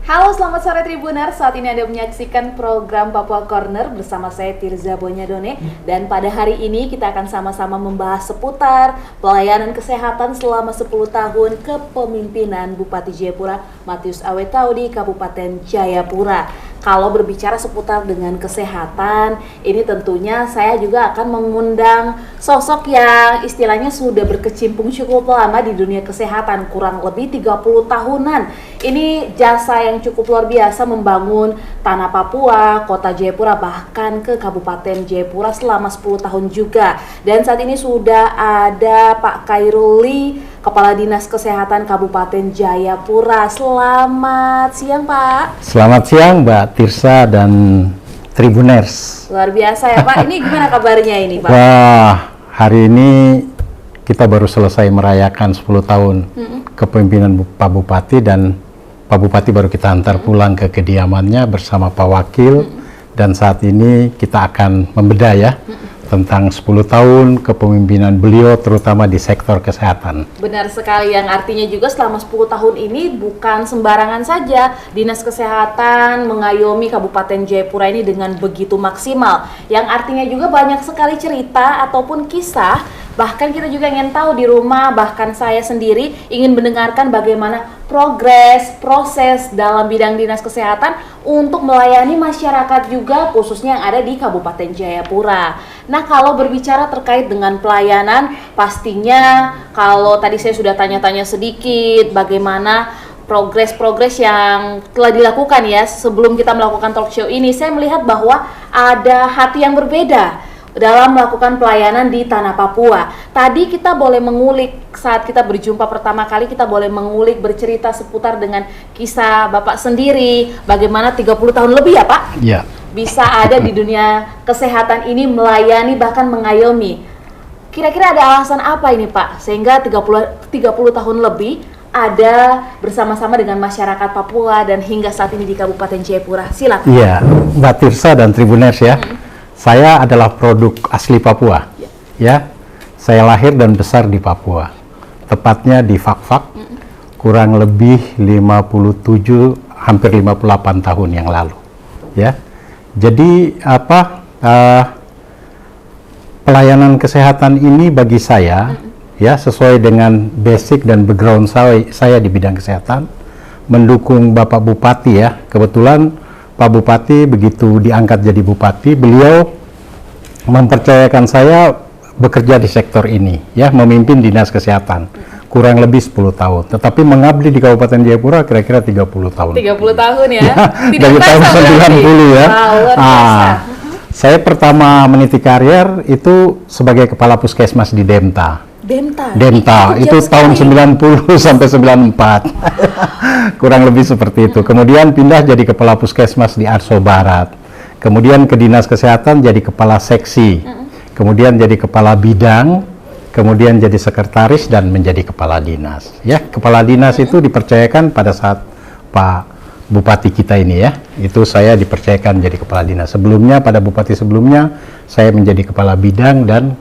Halo, selamat sore Tribuners. Saat ini Anda menyaksikan program Papua Corner bersama saya Tirza Bonyadone. Dan pada hari ini kita akan sama-sama membahas seputar pelayanan kesehatan selama 10 tahun kepemimpinan Bupati Jayapura Matius Awetau di Kabupaten Jayapura. Kalau berbicara seputar dengan kesehatan, ini tentunya saya juga akan mengundang sosok yang istilahnya sudah berkecimpung cukup lama di dunia kesehatan, kurang lebih 30 tahunan. Ini jasa yang cukup luar biasa membangun tanah Papua, kota Jayapura, bahkan ke Kabupaten Jayapura selama 10 tahun juga. Dan saat ini sudah ada Pak Kairuli, Kepala Dinas Kesehatan Kabupaten Jayapura. Selamat siang, Pak. Selamat siang, Mbak Tirza dan Tribuners. Luar biasa ya, Pak. Ini gimana kabarnya ini, Pak? Wah, hari ini kita baru selesai merayakan 10 tahun kepemimpinan Pak Bupati, dan Pak Bupati baru kita antar pulang ke kediamannya bersama Pak Wakil. Dan saat ini kita akan membedah ya tentang 10 tahun kepemimpinan beliau terutama di sektor kesehatan. Benar sekali, yang artinya juga selama 10 tahun ini bukan sembarangan saja Dinas Kesehatan mengayomi Kabupaten Jayapura ini dengan begitu maksimal. Yang artinya juga banyak sekali cerita ataupun kisah, bahkan kita juga ingin tahu di rumah, bahkan saya sendiri ingin mendengarkan bagaimana proses dalam bidang Dinas Kesehatan untuk melayani masyarakat juga, khususnya yang ada di Kabupaten Jayapura. Nah, kalau berbicara terkait dengan pelayanan, pastinya kalau tadi saya sudah tanya-tanya sedikit bagaimana progres yang telah dilakukan ya sebelum kita melakukan talk show ini, saya melihat bahwa ada hati yang berbeda dalam melakukan pelayanan di tanah Papua. Tadi kita boleh mengulik, saat kita berjumpa pertama kali kita boleh mengulik, bercerita seputar dengan kisah Bapak sendiri, bagaimana 30 tahun lebih ya Pak? Iya. Bisa ada di dunia kesehatan ini melayani bahkan mengayomi. Kira-kira ada alasan apa ini Pak sehingga 30 tahun lebih ada bersama-sama dengan masyarakat Papua dan hingga saat ini di Kabupaten Jayapura? Silakan. Iya, Mbak Tirza dan Tribuners ya. Saya adalah produk asli Papua. Ya. Saya lahir dan besar di Papua. Tepatnya di Fak-Fak. Kurang lebih 57 hampir 58 tahun yang lalu. Ya. Jadi pelayanan kesehatan ini bagi saya ya sesuai dengan basic dan background saya di bidang kesehatan, mendukung Bapak Bupati ya. Kebetulan Pak Bupati begitu diangkat jadi Bupati, beliau mempercayakan saya bekerja di sektor ini ya, memimpin Dinas Kesehatan kurang lebih 10 tahun, tetapi mengabdi di Kabupaten Jayapura kira-kira 30 tahun. 30 tahun ya? Dari tahun 90 ya. Saya pertama meniti karir itu sebagai kepala puskesmas di Demta. Demta itu tahun 90 sampai 94. Kurang lebih seperti itu. Kemudian pindah jadi kepala puskesmas di Arso Barat. Kemudian ke Dinas Kesehatan jadi kepala seksi. Kemudian jadi kepala bidang, kemudian jadi sekretaris dan menjadi kepala dinas. Ya, kepala dinas itu dipercayakan pada saat Pak Bupati kita ini ya, itu saya dipercayakan jadi kepala dinas. Sebelumnya pada Bupati sebelumnya saya menjadi kepala bidang dan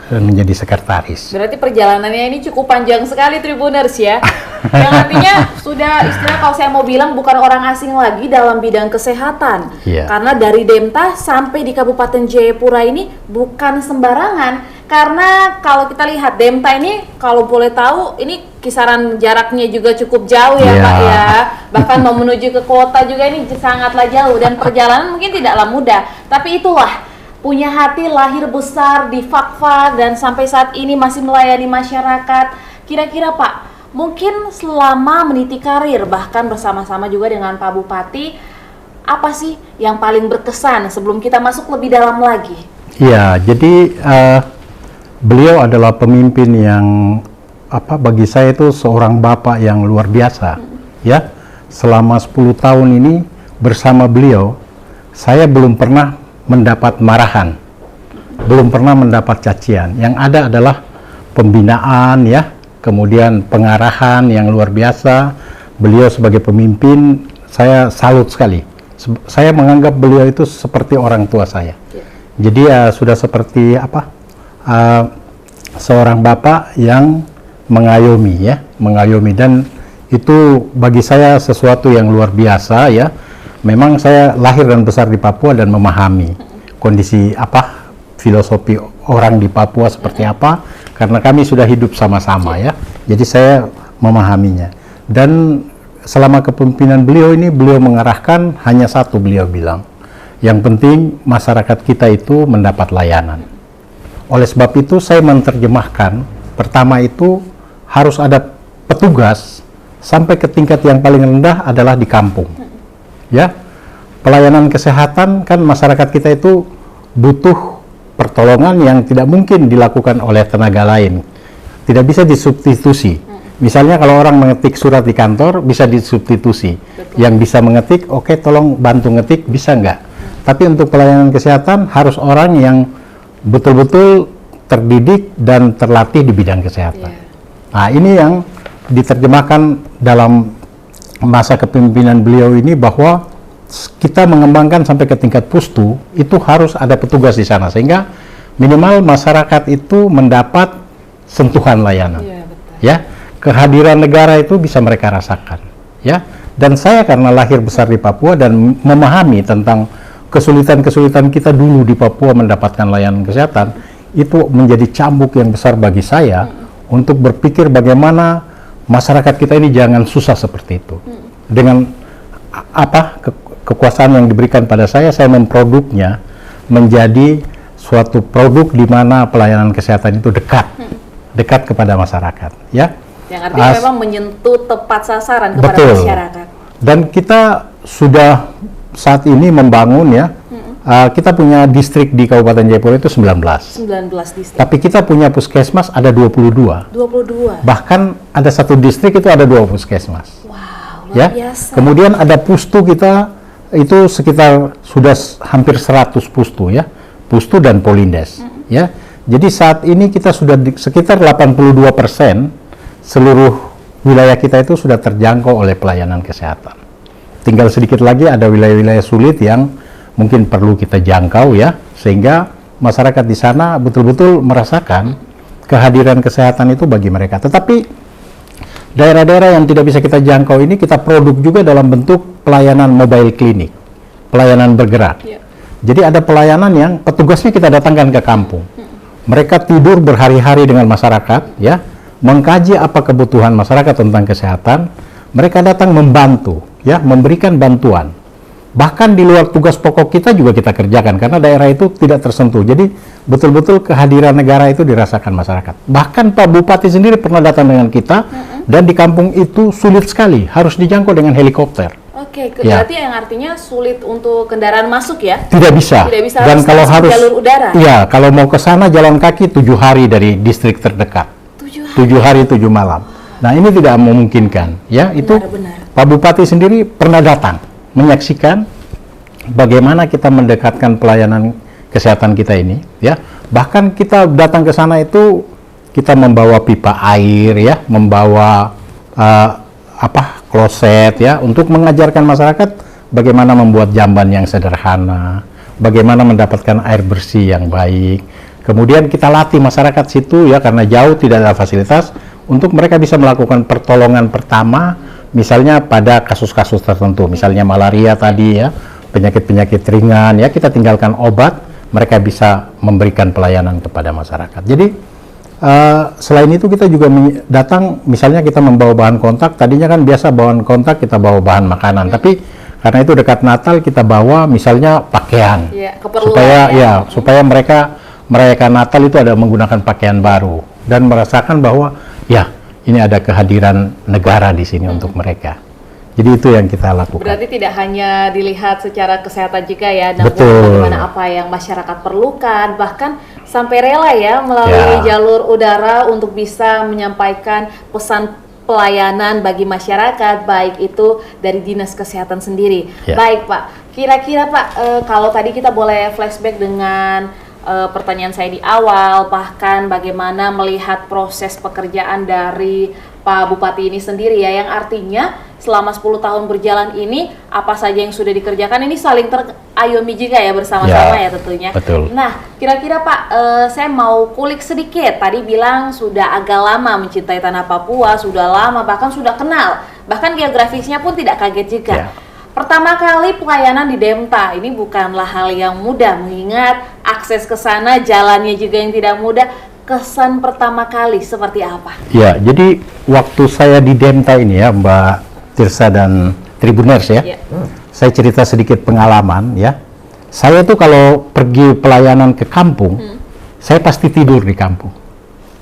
menjadi sekretaris. Berarti perjalanannya ini cukup panjang sekali Tribuners ya. Yang artinya sudah istilah kalau saya mau bilang bukan orang asing lagi dalam bidang kesehatan. Karena dari Demta sampai di Kabupaten Jayapura ini bukan sembarangan. Karena kalau kita lihat Demta ini kalau boleh tahu ini kisaran jaraknya juga cukup jauh ya Pak ya. Bahkan mau menuju ke kota juga ini sangatlah jauh dan perjalanan mungkin tidaklah mudah. Tapi itulah punya hati lahir besar di Fak-Fak dan sampai saat ini masih melayani masyarakat. Kira-kira Pak, mungkin selama meniti karir bahkan bersama-sama juga dengan Pak Bupati, apa sih yang paling berkesan sebelum kita masuk lebih dalam lagi? Iya, jadi beliau adalah pemimpin yang bagi saya itu seorang bapak yang luar biasa. Ya, selama 10 tahun ini bersama beliau, saya belum pernah mendapat marahan, belum pernah mendapat cacian. Yang ada adalah pembinaan ya, kemudian pengarahan yang luar biasa. Beliau sebagai pemimpin, saya salut sekali. Saya menganggap beliau itu seperti orang tua saya. Jadi ya sudah seperti seorang bapak yang mengayomi ya, mengayomi. Dan itu bagi saya sesuatu yang luar biasa ya. Memang saya lahir dan besar di Papua dan memahami kondisi apa, filosofi orang di Papua seperti apa, karena kami sudah hidup sama-sama ya. Jadi saya memahaminya. Dan selama kepemimpinan beliau ini, beliau mengarahkan hanya satu, beliau bilang, yang penting masyarakat kita itu mendapat layanan. Oleh sebab itu saya menerjemahkan, pertama itu harus ada petugas sampai ke tingkat yang paling rendah adalah di kampung. Ya, pelayanan kesehatan kan masyarakat kita itu butuh pertolongan yang tidak mungkin dilakukan oleh tenaga lain, tidak bisa disubstitusi. Misalnya kalau orang mengetik surat di kantor bisa disubstitusi. Betul. Yang bisa mengetik, oke, tolong bantu ngetik, bisa nggak? Tapi untuk pelayanan kesehatan harus orang yang betul-betul terdidik dan terlatih di bidang kesehatan. Nah, ini yang diterjemahkan dalam masa kepemimpinan beliau ini, bahwa kita mengembangkan sampai ke tingkat pustu, itu harus ada petugas di sana, sehingga minimal masyarakat itu mendapat sentuhan layanan. Ya, kehadiran negara itu bisa mereka rasakan. Ya, dan saya karena lahir besar di Papua dan memahami tentang kesulitan-kesulitan kita dulu di Papua mendapatkan layanan kesehatan, itu menjadi cambuk yang besar bagi saya untuk berpikir bagaimana masyarakat kita ini jangan susah seperti itu. Dengan apa kekuasaan yang diberikan pada saya memproduknya menjadi suatu produk di mana pelayanan kesehatan itu dekat kepada masyarakat. Ya. Yang artinya memang menyentuh tepat sasaran kepada masyarakat. Dan kita sudah saat ini membangun ya. Kita punya distrik di Kabupaten Jayapura itu 19 distrik. Tapi kita punya puskesmas ada 22. Bahkan ada satu distrik itu ada 2 puskesmas. Wow, luar biasa. Kemudian ada pustu kita itu sekitar sudah hampir 100 pustu ya. Pustu dan polindes ya. Jadi saat ini kita sudah sekitar 82% seluruh wilayah kita itu sudah terjangkau oleh pelayanan kesehatan. Tinggal sedikit lagi ada wilayah-wilayah sulit yang mungkin perlu kita jangkau ya, sehingga masyarakat di sana betul-betul merasakan kehadiran kesehatan itu bagi mereka. Tetapi daerah-daerah yang tidak bisa kita jangkau ini kita produk juga dalam bentuk pelayanan mobile clinic, pelayanan bergerak. Jadi ada pelayanan yang petugasnya kita datangkan ke kampung. Mereka tidur berhari-hari dengan masyarakat ya, mengkaji apa kebutuhan masyarakat tentang kesehatan. Mereka datang membantu ya, memberikan bantuan. Bahkan di luar tugas pokok kita juga kita kerjakan, karena daerah itu tidak tersentuh. Jadi betul-betul kehadiran negara itu dirasakan masyarakat. Bahkan Pak Bupati sendiri pernah datang dengan kita, dan di kampung itu sulit sekali, harus dijangkau dengan helikopter. Oke, berarti yang artinya sulit untuk kendaraan masuk ya? Tidak bisa. Dan kalau harus jalur udara? Iya, kalau mau ke sana jalan kaki 7 hari dari distrik terdekat. 7 hari 7 malam. Nah, ini tidak memungkinkan. Ya, itu Pak Bupati sendiri pernah datang menyaksikan bagaimana kita mendekatkan pelayanan kesehatan kita ini ya. Bahkan kita datang ke sana itu kita membawa pipa air ya, membawa kloset ya, untuk mengajarkan masyarakat bagaimana membuat jamban yang sederhana, bagaimana mendapatkan air bersih yang baik. Kemudian kita latih masyarakat situ ya, karena jauh tidak ada fasilitas, untuk mereka bisa melakukan pertolongan pertama. Misalnya pada kasus-kasus tertentu, misalnya malaria tadi ya, penyakit-penyakit ringan ya, kita tinggalkan obat, mereka bisa memberikan pelayanan kepada masyarakat. Jadi selain itu kita juga datang, misalnya kita membawa bahan kontak, tadinya kan biasa bahan kontak kita bawa bahan makanan, tapi karena itu dekat Natal kita bawa misalnya pakaian, supaya mereka merayakan Natal itu ada menggunakan pakaian baru dan merasakan bahwa ya ini ada kehadiran negara di sini untuk mereka. Jadi itu yang kita lakukan. Berarti tidak hanya dilihat secara kesehatan juga ya, namun bagaimana apa yang masyarakat perlukan, bahkan sampai rela ya melalui jalur udara untuk bisa menyampaikan pesan pelayanan bagi masyarakat, baik itu dari Dinas Kesehatan sendiri. Baik Pak, kira-kira Pak, kalau tadi kita boleh flashback dengan pertanyaan saya di awal, bahkan bagaimana melihat proses pekerjaan dari Pak Bupati ini sendiri ya, yang artinya selama 10 tahun berjalan ini apa saja yang sudah dikerjakan ini saling terayomi juga ya bersama-sama ya tentunya. Betul. Nah, kira-kira Pak, saya mau kulik sedikit. Tadi bilang sudah agak lama mencintai tanah Papua, sudah lama bahkan sudah kenal bahkan geografisnya pun tidak kaget juga. Ya. Pertama kali pelayanan di Demta ini bukanlah hal yang mudah, mengingat akses ke sana jalannya juga yang tidak mudah. Kesan pertama kali seperti apa? Ya, jadi waktu saya di Demta ini ya, Mbak Tirsa dan Tribuners ya, saya cerita sedikit pengalaman ya. Saya tuh kalau pergi pelayanan ke kampung, saya pasti tidur di kampung.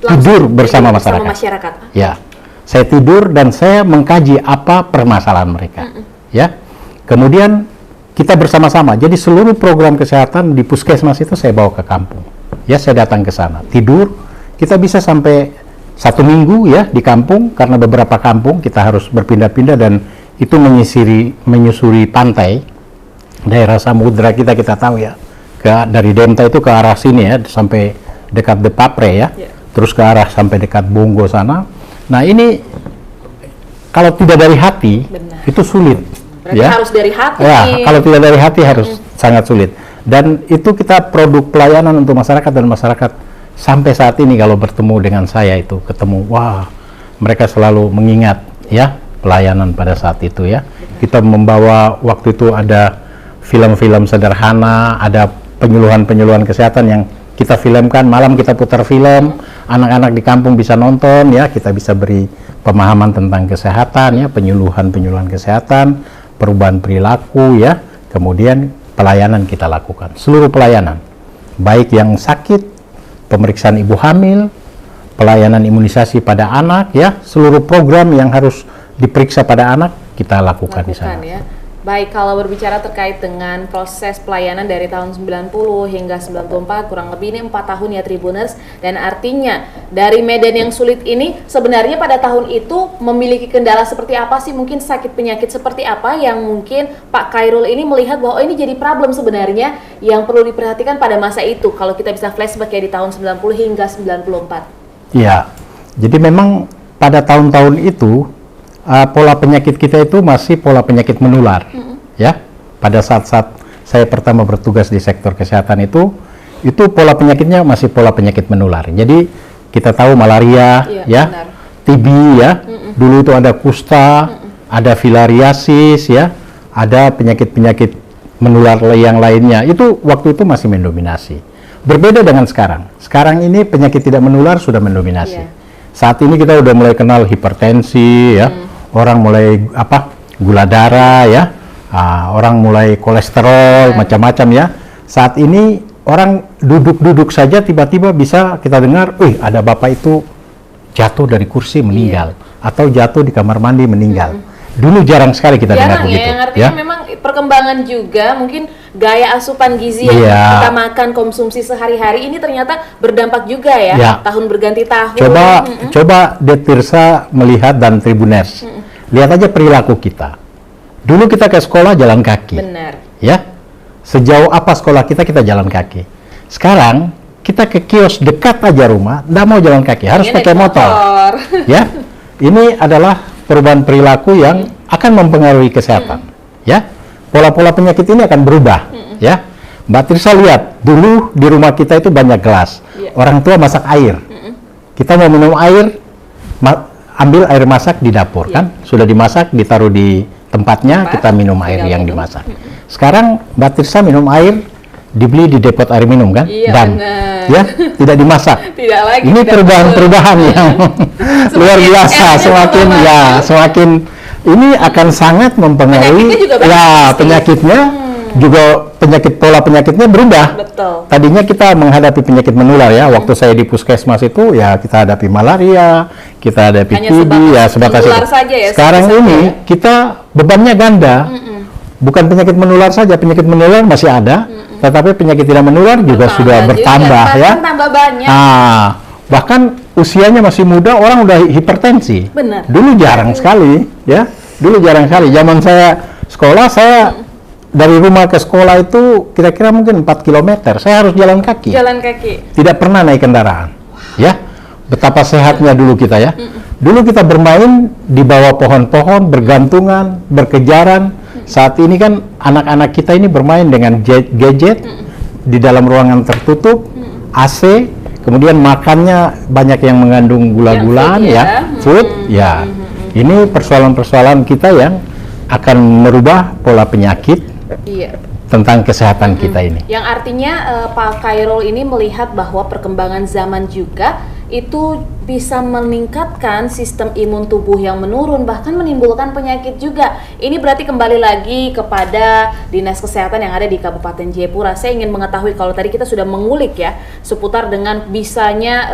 Tidur bersama masyarakat. Ya, saya tidur dan saya mengkaji apa permasalahan mereka. Ya. Kemudian kita bersama-sama, jadi seluruh program kesehatan di puskesmas itu saya bawa ke kampung. Ya, saya datang ke sana, tidur, kita bisa sampai 1 minggu ya di kampung, karena beberapa kampung kita harus berpindah-pindah dan itu menyusuri pantai, daerah samudra kita tahu ya, dari Demta itu ke arah sini ya, sampai dekat Depapre ya, terus ke arah sampai dekat Bonggo sana. Nah ini, kalau tidak dari hati, itu sulit. Berarti harus dari hati. Ya, kalau tidak dari hati harus sangat sulit. Dan itu kita produk pelayanan untuk masyarakat, dan masyarakat sampai saat ini kalau bertemu dengan saya itu ketemu, wah, mereka selalu mengingat ya pelayanan pada saat itu ya. Kita membawa, waktu itu ada film-film sederhana, ada penyuluhan-penyuluhan kesehatan yang kita filmkan, malam kita putar film, anak-anak di kampung bisa nonton ya, kita bisa beri pemahaman tentang kesehatan ya, penyuluhan-penyuluhan kesehatan, perubahan perilaku ya, kemudian pelayanan kita lakukan, seluruh pelayanan, baik yang sakit, pemeriksaan ibu hamil, pelayanan imunisasi pada anak ya, seluruh program yang harus diperiksa pada anak kita lakukan di sana. Ya. Baik, kalau berbicara terkait dengan proses pelayanan dari tahun 90 hingga 94, kurang lebih ini 4 tahun ya Tribuners, dan artinya dari medan yang sulit ini sebenarnya pada tahun itu memiliki kendala seperti apa sih? Mungkin sakit penyakit seperti apa yang mungkin Pak Khairul ini melihat bahwa ini jadi problem sebenarnya yang perlu diperhatikan pada masa itu, kalau kita bisa flashback ya di tahun 90 hingga 94. Iya, jadi memang pada tahun-tahun itu pola penyakit kita itu masih pola penyakit menular, ya. Pada saat-saat saya pertama bertugas di sektor kesehatan itu pola penyakitnya masih pola penyakit menular. Jadi kita tahu malaria, ya, benar. TB, ya, dulu itu ada kusta, ada filariasis, ya, ada penyakit-penyakit menular yang lainnya. Itu waktu itu masih mendominasi. Berbeda dengan sekarang. Sekarang ini penyakit tidak menular sudah mendominasi. Saat ini kita udah mulai kenal hipertensi, ya. Orang mulai gula darah ya, orang mulai kolesterol macam-macam ya. Saat ini orang duduk-duduk saja tiba-tiba bisa kita dengar, ada bapak itu jatuh dari kursi meninggal, atau jatuh di kamar mandi meninggal. Dulu jarang sekali kita dengar begitu. Yang artinya memang perkembangan juga, mungkin gaya asupan gizi yang kita makan, konsumsi sehari-hari ini ternyata berdampak juga ya. Tahun berganti tahun. Coba Detirsa melihat dan Tribuners. Lihat aja perilaku kita. Dulu kita ke sekolah jalan kaki. Benar. Ya. Sejauh apa sekolah kita jalan kaki. Sekarang kita ke kios dekat aja rumah, nggak mau jalan kaki, harus pakai motor. Ya. Ini adalah perubahan perilaku yang akan mempengaruhi kesehatan. Ya. Pola-pola penyakit ini akan berubah. Ya. Mbak Tirsa lihat, dulu di rumah kita itu banyak gelas. Orang tua masak air. Kita mau minum air, ambil air masak di dapur, kan? Sudah dimasak, ditaruh di tempatnya, kita minum air yang dimasak. Sekarang Mbak Tirsa minum air, dibeli di depot air minum, kan? Dan ya, tidak dimasak. Tidak lagi. Ini perubahan-perubahan yang luar biasa. Semakin ini akan sangat mempengaruhi penyakitnya. Juga pola penyakitnya berubah. Betul. Tadinya kita menghadapi penyakit menular ya. Waktu saya di puskesmas itu ya kita hadapi malaria, kita hadapi TB ya, sebatas itu. Sekarang ini kita bebannya ganda. Bukan penyakit menular saja, penyakit menular masih ada, tetapi penyakit tidak menular juga sudah bertambah ya. Tambah banyak. Bahkan usianya masih muda, orang udah hipertensi. Benar. Dulu jarang sekali ya. Dulu jarang sekali. Zaman saya sekolah, dari rumah ke sekolah itu kira-kira mungkin 4 km. Saya harus jalan kaki. Jalan kaki. Tidak pernah naik kendaraan. Ya. Betapa sehatnya dulu kita ya. Dulu kita bermain di bawah pohon-pohon, bergantungan, berkejaran. Saat ini kan anak-anak kita ini bermain dengan gadget di dalam ruangan tertutup, AC, kemudian makannya banyak yang mengandung gula-gulaan ya, food ya. Ini persoalan-persoalan kita yang akan merubah pola penyakit tentang kesehatan kita ini. Yang artinya Pak Khairul ini melihat bahwa perkembangan zaman juga itu bisa meningkatkan sistem imun tubuh yang menurun, bahkan menimbulkan penyakit juga. Ini berarti kembali lagi kepada Dinas Kesehatan yang ada di Kabupaten Jayapura. Saya ingin mengetahui, kalau tadi kita sudah mengulik ya seputar dengan bisanya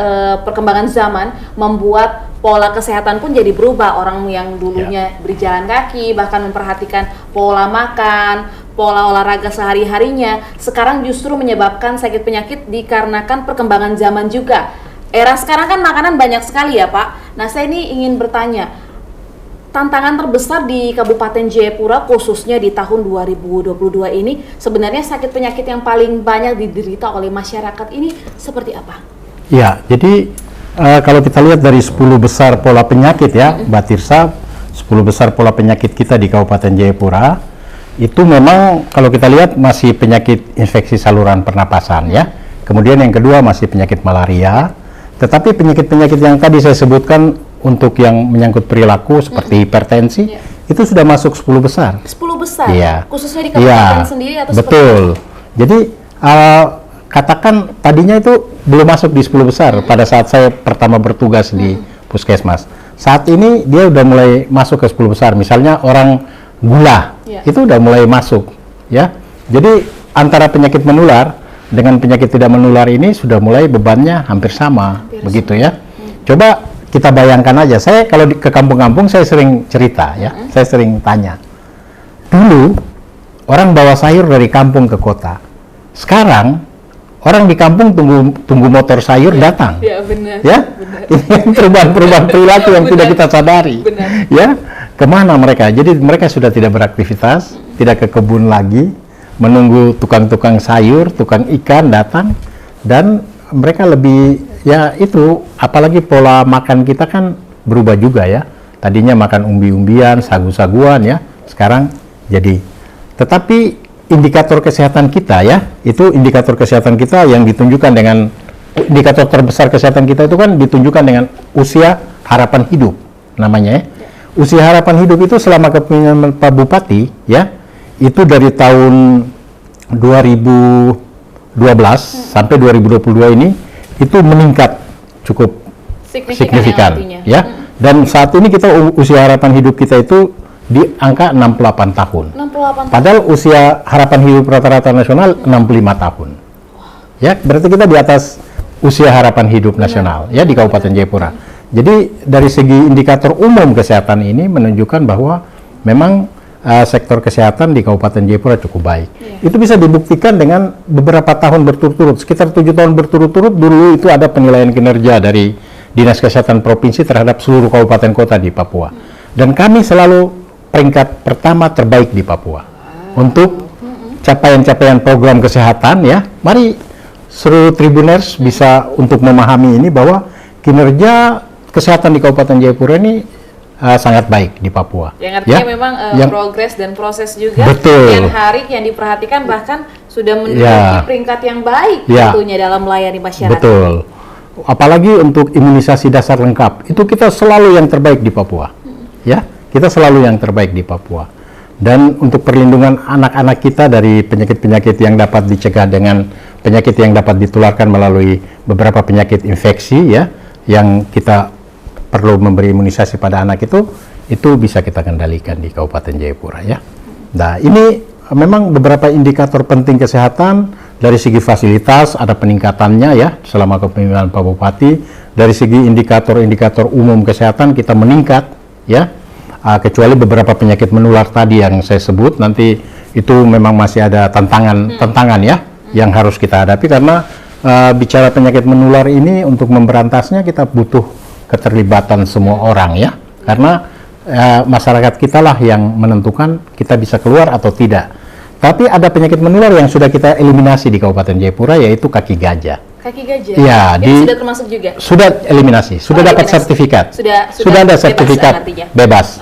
perkembangan zaman membuat pola kesehatan pun jadi berubah. Orang yang dulunya berjalan kaki, bahkan memperhatikan pola makan, pola olahraga sehari-harinya, sekarang justru menyebabkan sakit penyakit dikarenakan perkembangan zaman juga. Era sekarang kan makanan banyak sekali ya Pak. Nah, saya ini ingin bertanya, tantangan terbesar di Kabupaten Jayapura khususnya di tahun 2022 ini, sebenarnya sakit penyakit yang paling banyak diderita oleh masyarakat ini seperti apa? Ya, jadi kalau kita lihat dari 10 besar pola penyakit ya, Mbak Tirsa, 10 besar pola penyakit kita di Kabupaten Jayapura, itu memang kalau kita lihat masih penyakit infeksi saluran pernapasan ya. Kemudian yang kedua masih penyakit malaria. Tetapi penyakit-penyakit yang tadi saya sebutkan untuk yang menyangkut perilaku seperti hipertensi, itu sudah masuk 10 besar. 10 besar? Iya. Khususnya di kabupaten sendiri atau betul. Jadi katakan tadinya itu belum masuk di 10 besar pada saat saya pertama bertugas di Puskesmas. Saat ini dia udah mulai masuk ke 10 besar. Misalnya orang gula, itu udah mulai masuk. Ya. Jadi antara penyakit menular dengan penyakit tidak menular ini sudah mulai bebannya hampir sama, begitu ya. Coba kita bayangkan aja, saya kalau ke kampung-kampung saya sering cerita ya, saya sering tanya. Dulu orang bawa sayur dari kampung ke kota. Sekarang orang di kampung tunggu motor sayur datang. Ya, benar. Ya, benar. Ini perubahan perilaku yang tidak kita sadari. Benar. Ya, kemana mereka? Jadi mereka sudah tidak beraktivitas, tidak ke kebun lagi, menunggu tukang-tukang sayur, tukang ikan datang, dan mereka lebih ya itu, apalagi pola makan kita kan berubah juga ya. Tadinya makan umbi-umbian, sagu-saguan ya, sekarang jadi. Tetapi indikator kesehatan kita ya, itu indikator kesehatan kita yang ditunjukkan dengan indikator terbesar kesehatan kita itu kan ditunjukkan dengan usia harapan hidup namanya ya. Usia harapan hidup itu selama kepemimpinan Pak Bupati ya, itu dari tahun 2012 sampai 2022 ini itu meningkat cukup signifikan ya. Dan saat ini kita usia harapan hidup kita itu di angka 68 tahun. 68 tahun. Padahal usia harapan hidup rata-rata nasional 65 tahun. Ya, berarti kita di atas usia harapan hidup nasional ya di Kabupaten Jayapura. Jadi dari segi indikator umum kesehatan ini menunjukkan bahwa memang sektor kesehatan di Kabupaten Jayapura cukup baik. Itu bisa dibuktikan dengan beberapa tahun berturut-turut, sekitar 7 tahun berturut-turut dulu itu ada penilaian kinerja dari Dinas Kesehatan Provinsi terhadap seluruh kabupaten kota di Papua. Dan kami selalu peringkat pertama terbaik di Papua. Untuk capaian-capaian program kesehatan ya, mari seluruh Tribuners bisa untuk memahami ini bahwa kinerja kesehatan di Kabupaten Jayapura ini sangat baik di Papua. Yang artinya memang progres dan proses juga yang hari yang diperhatikan bahkan sudah menduduki peringkat yang baik tentunya dalam melayani masyarakat. Betul. Apalagi untuk imunisasi dasar lengkap, itu kita selalu yang terbaik di Papua. Ya, kita selalu yang terbaik di Papua. Dan untuk perlindungan anak-anak kita dari penyakit-penyakit yang dapat dicegah dengan penyakit yang dapat ditularkan melalui beberapa penyakit infeksi ya, yang kita perlu memberi imunisasi pada anak itu bisa kita kendalikan di Kabupaten Jayapura ya. Nah, ini memang beberapa indikator penting kesehatan. Dari segi fasilitas ada peningkatannya ya selama kepemimpinan Pak Bupati. Dari segi indikator-indikator umum kesehatan kita meningkat ya. Kecuali beberapa penyakit menular tadi yang saya sebut, nanti itu memang masih ada tantangan ya yang harus kita hadapi, karena bicara penyakit menular ini untuk memberantasnya kita butuh keterlibatan semua orang ya, karena masyarakat kita lah yang menentukan kita bisa keluar atau tidak. Tapi ada penyakit menular yang sudah kita eliminasi di Kabupaten Jayapura, yaitu kaki gajah. Kaki gajah? Ya, sudah termasuk juga? Sudah eliminasi, sudah dapat sertifikat. Sudah ada sertifikat bebas.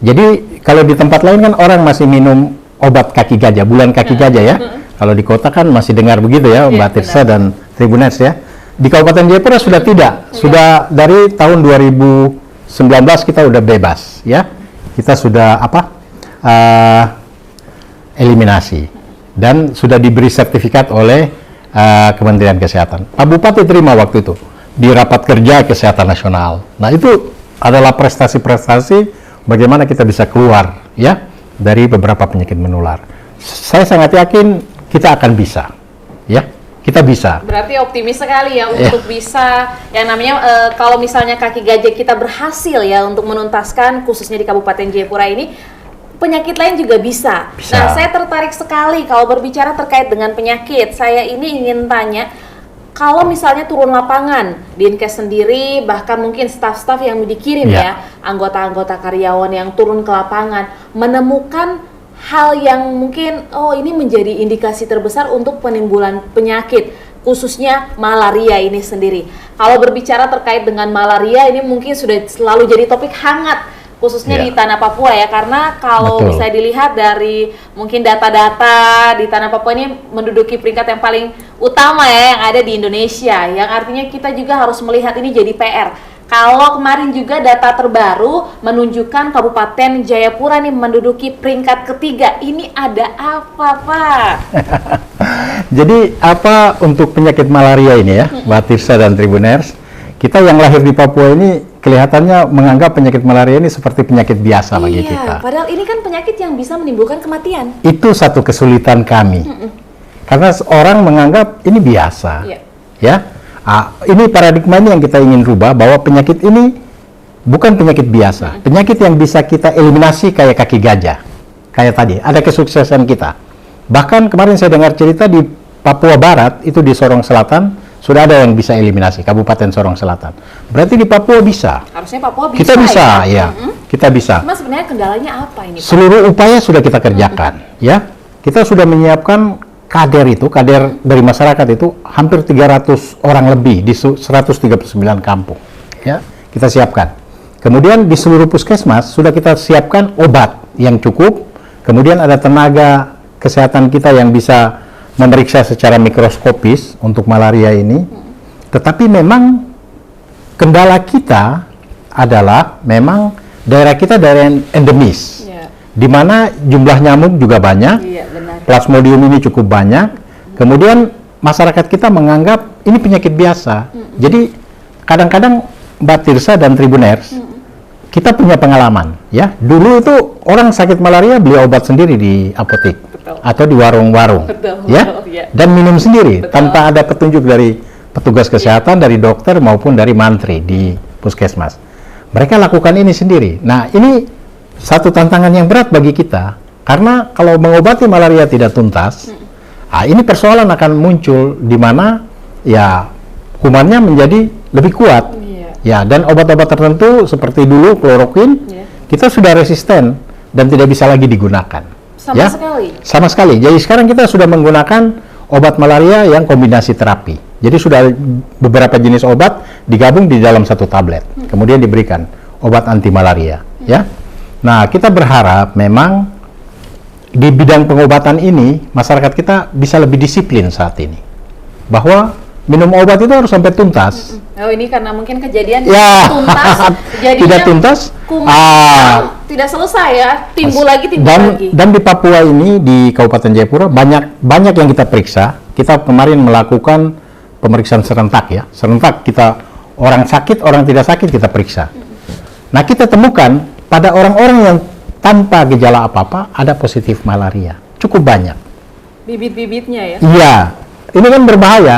Jadi kalau di tempat lain kan orang masih minum obat kaki gajah, bulan kaki gajah ya. Kalau di kota kan masih dengar begitu ya, Mbak Tirsa dan Tribuners ya. Di Kabupaten Jayapura sudah tidak. Sudah dari tahun 2019 kita udah bebas, ya. Kita sudah eliminasi dan sudah diberi sertifikat oleh Kementerian Kesehatan. Pak Bupati terima waktu itu di rapat kerja kesehatan nasional. Nah, itu adalah prestasi-prestasi bagaimana kita bisa keluar, ya, dari beberapa penyakit menular. Saya sangat yakin kita akan bisa, ya. Kita bisa. Berarti optimis sekali ya untuk bisa yang namanya kalau misalnya kaki gajah kita berhasil ya untuk menuntaskan khususnya di Kabupaten Jayapura ini, penyakit lain juga bisa. Nah, saya tertarik sekali kalau berbicara terkait dengan penyakit. Saya ini ingin tanya, kalau misalnya turun lapangan, Dinkes sendiri, bahkan mungkin staf-staf yang dikirim ya, anggota-anggota karyawan yang turun ke lapangan, menemukan hal yang mungkin, oh ini menjadi indikasi terbesar untuk penimbulan penyakit, khususnya malaria ini sendiri. Kalau berbicara terkait dengan malaria, ini mungkin sudah selalu jadi topik hangat, khususnya di Tanah Papua ya, karena kalau bisa dilihat dari mungkin data-data di Tanah Papua ini menduduki peringkat yang paling utama ya yang ada di Indonesia, yang artinya kita juga harus melihat ini jadi PR. Kalau kemarin juga data terbaru menunjukkan Kabupaten Jayapura nih menduduki peringkat ketiga, ini ada apa Pak? Jadi apa untuk penyakit malaria ini ya, Mbak Tirsa dan Tribuners, kita yang lahir di Papua ini kelihatannya menganggap penyakit malaria ini seperti penyakit biasa bagi kita. Padahal ini kan penyakit yang bisa menimbulkan kematian. Itu satu kesulitan kami, karena orang menganggap ini biasa, ya. Ini paradigma ini yang kita ingin rubah, bahwa penyakit ini bukan penyakit biasa, penyakit yang bisa kita eliminasi kayak kaki gajah, kayak tadi, ada kesuksesan kita. Bahkan kemarin saya dengar cerita di Papua Barat, itu di Sorong Selatan, sudah ada yang bisa eliminasi, Kabupaten Sorong Selatan. Berarti di Papua bisa. Harusnya Papua bisa. Kita bisa, ya. Kita bisa. Cuma sebenarnya kendalanya apa ini, Pak? Seluruh upaya sudah kita kerjakan, ya. Kita sudah menyiapkan kader dari masyarakat itu hampir 300 orang lebih di 139 kampung, ya, kita siapkan. Kemudian di seluruh puskesmas sudah kita siapkan obat yang cukup, kemudian ada tenaga kesehatan kita yang bisa memeriksa secara mikroskopis untuk malaria ini. Tetapi memang kendala kita adalah memang daerah kita daerah endemis, di mana jumlah nyamuk juga banyak. Plasmodium ini cukup banyak. Kemudian masyarakat kita menganggap ini penyakit biasa. Jadi kadang-kadang Mbak Tirsa dan Tribuners, kita punya pengalaman, ya. Dulu itu orang sakit malaria beli obat sendiri di apotek atau di warung-warung, ya, dan minum sendiri tanpa ada petunjuk dari petugas kesehatan, dari dokter maupun dari mantri di puskesmas. Mereka lakukan ini sendiri. Nah, ini satu tantangan yang berat bagi kita. Karena kalau mengobati malaria tidak tuntas, ini persoalan akan muncul di mana ya kumannya menjadi lebih kuat, ya, dan obat-obat tertentu seperti dulu kloroquine kita sudah resisten dan tidak bisa lagi digunakan. Sama sekali. Jadi sekarang kita sudah menggunakan obat malaria yang kombinasi terapi. Jadi sudah beberapa jenis obat digabung di dalam satu tablet, kemudian diberikan obat anti malaria, ya. Nah, kita berharap memang di bidang pengobatan ini, masyarakat kita bisa lebih disiplin saat ini. Bahwa minum obat itu harus sampai tuntas. Oh, ini karena mungkin kejadian tuntas, tidak tuntas, tidak selesai ya, timbul lagi. Dan di Papua ini, di Kabupaten Jayapura, banyak yang kita periksa. Kita kemarin melakukan pemeriksaan serentak ya. Serentak kita, orang sakit, orang tidak sakit kita periksa. Nah, kita temukan pada orang-orang yang tanpa gejala apa-apa, ada positif malaria. Cukup banyak. Bibit-bibitnya ya? Iya. Ini kan berbahaya.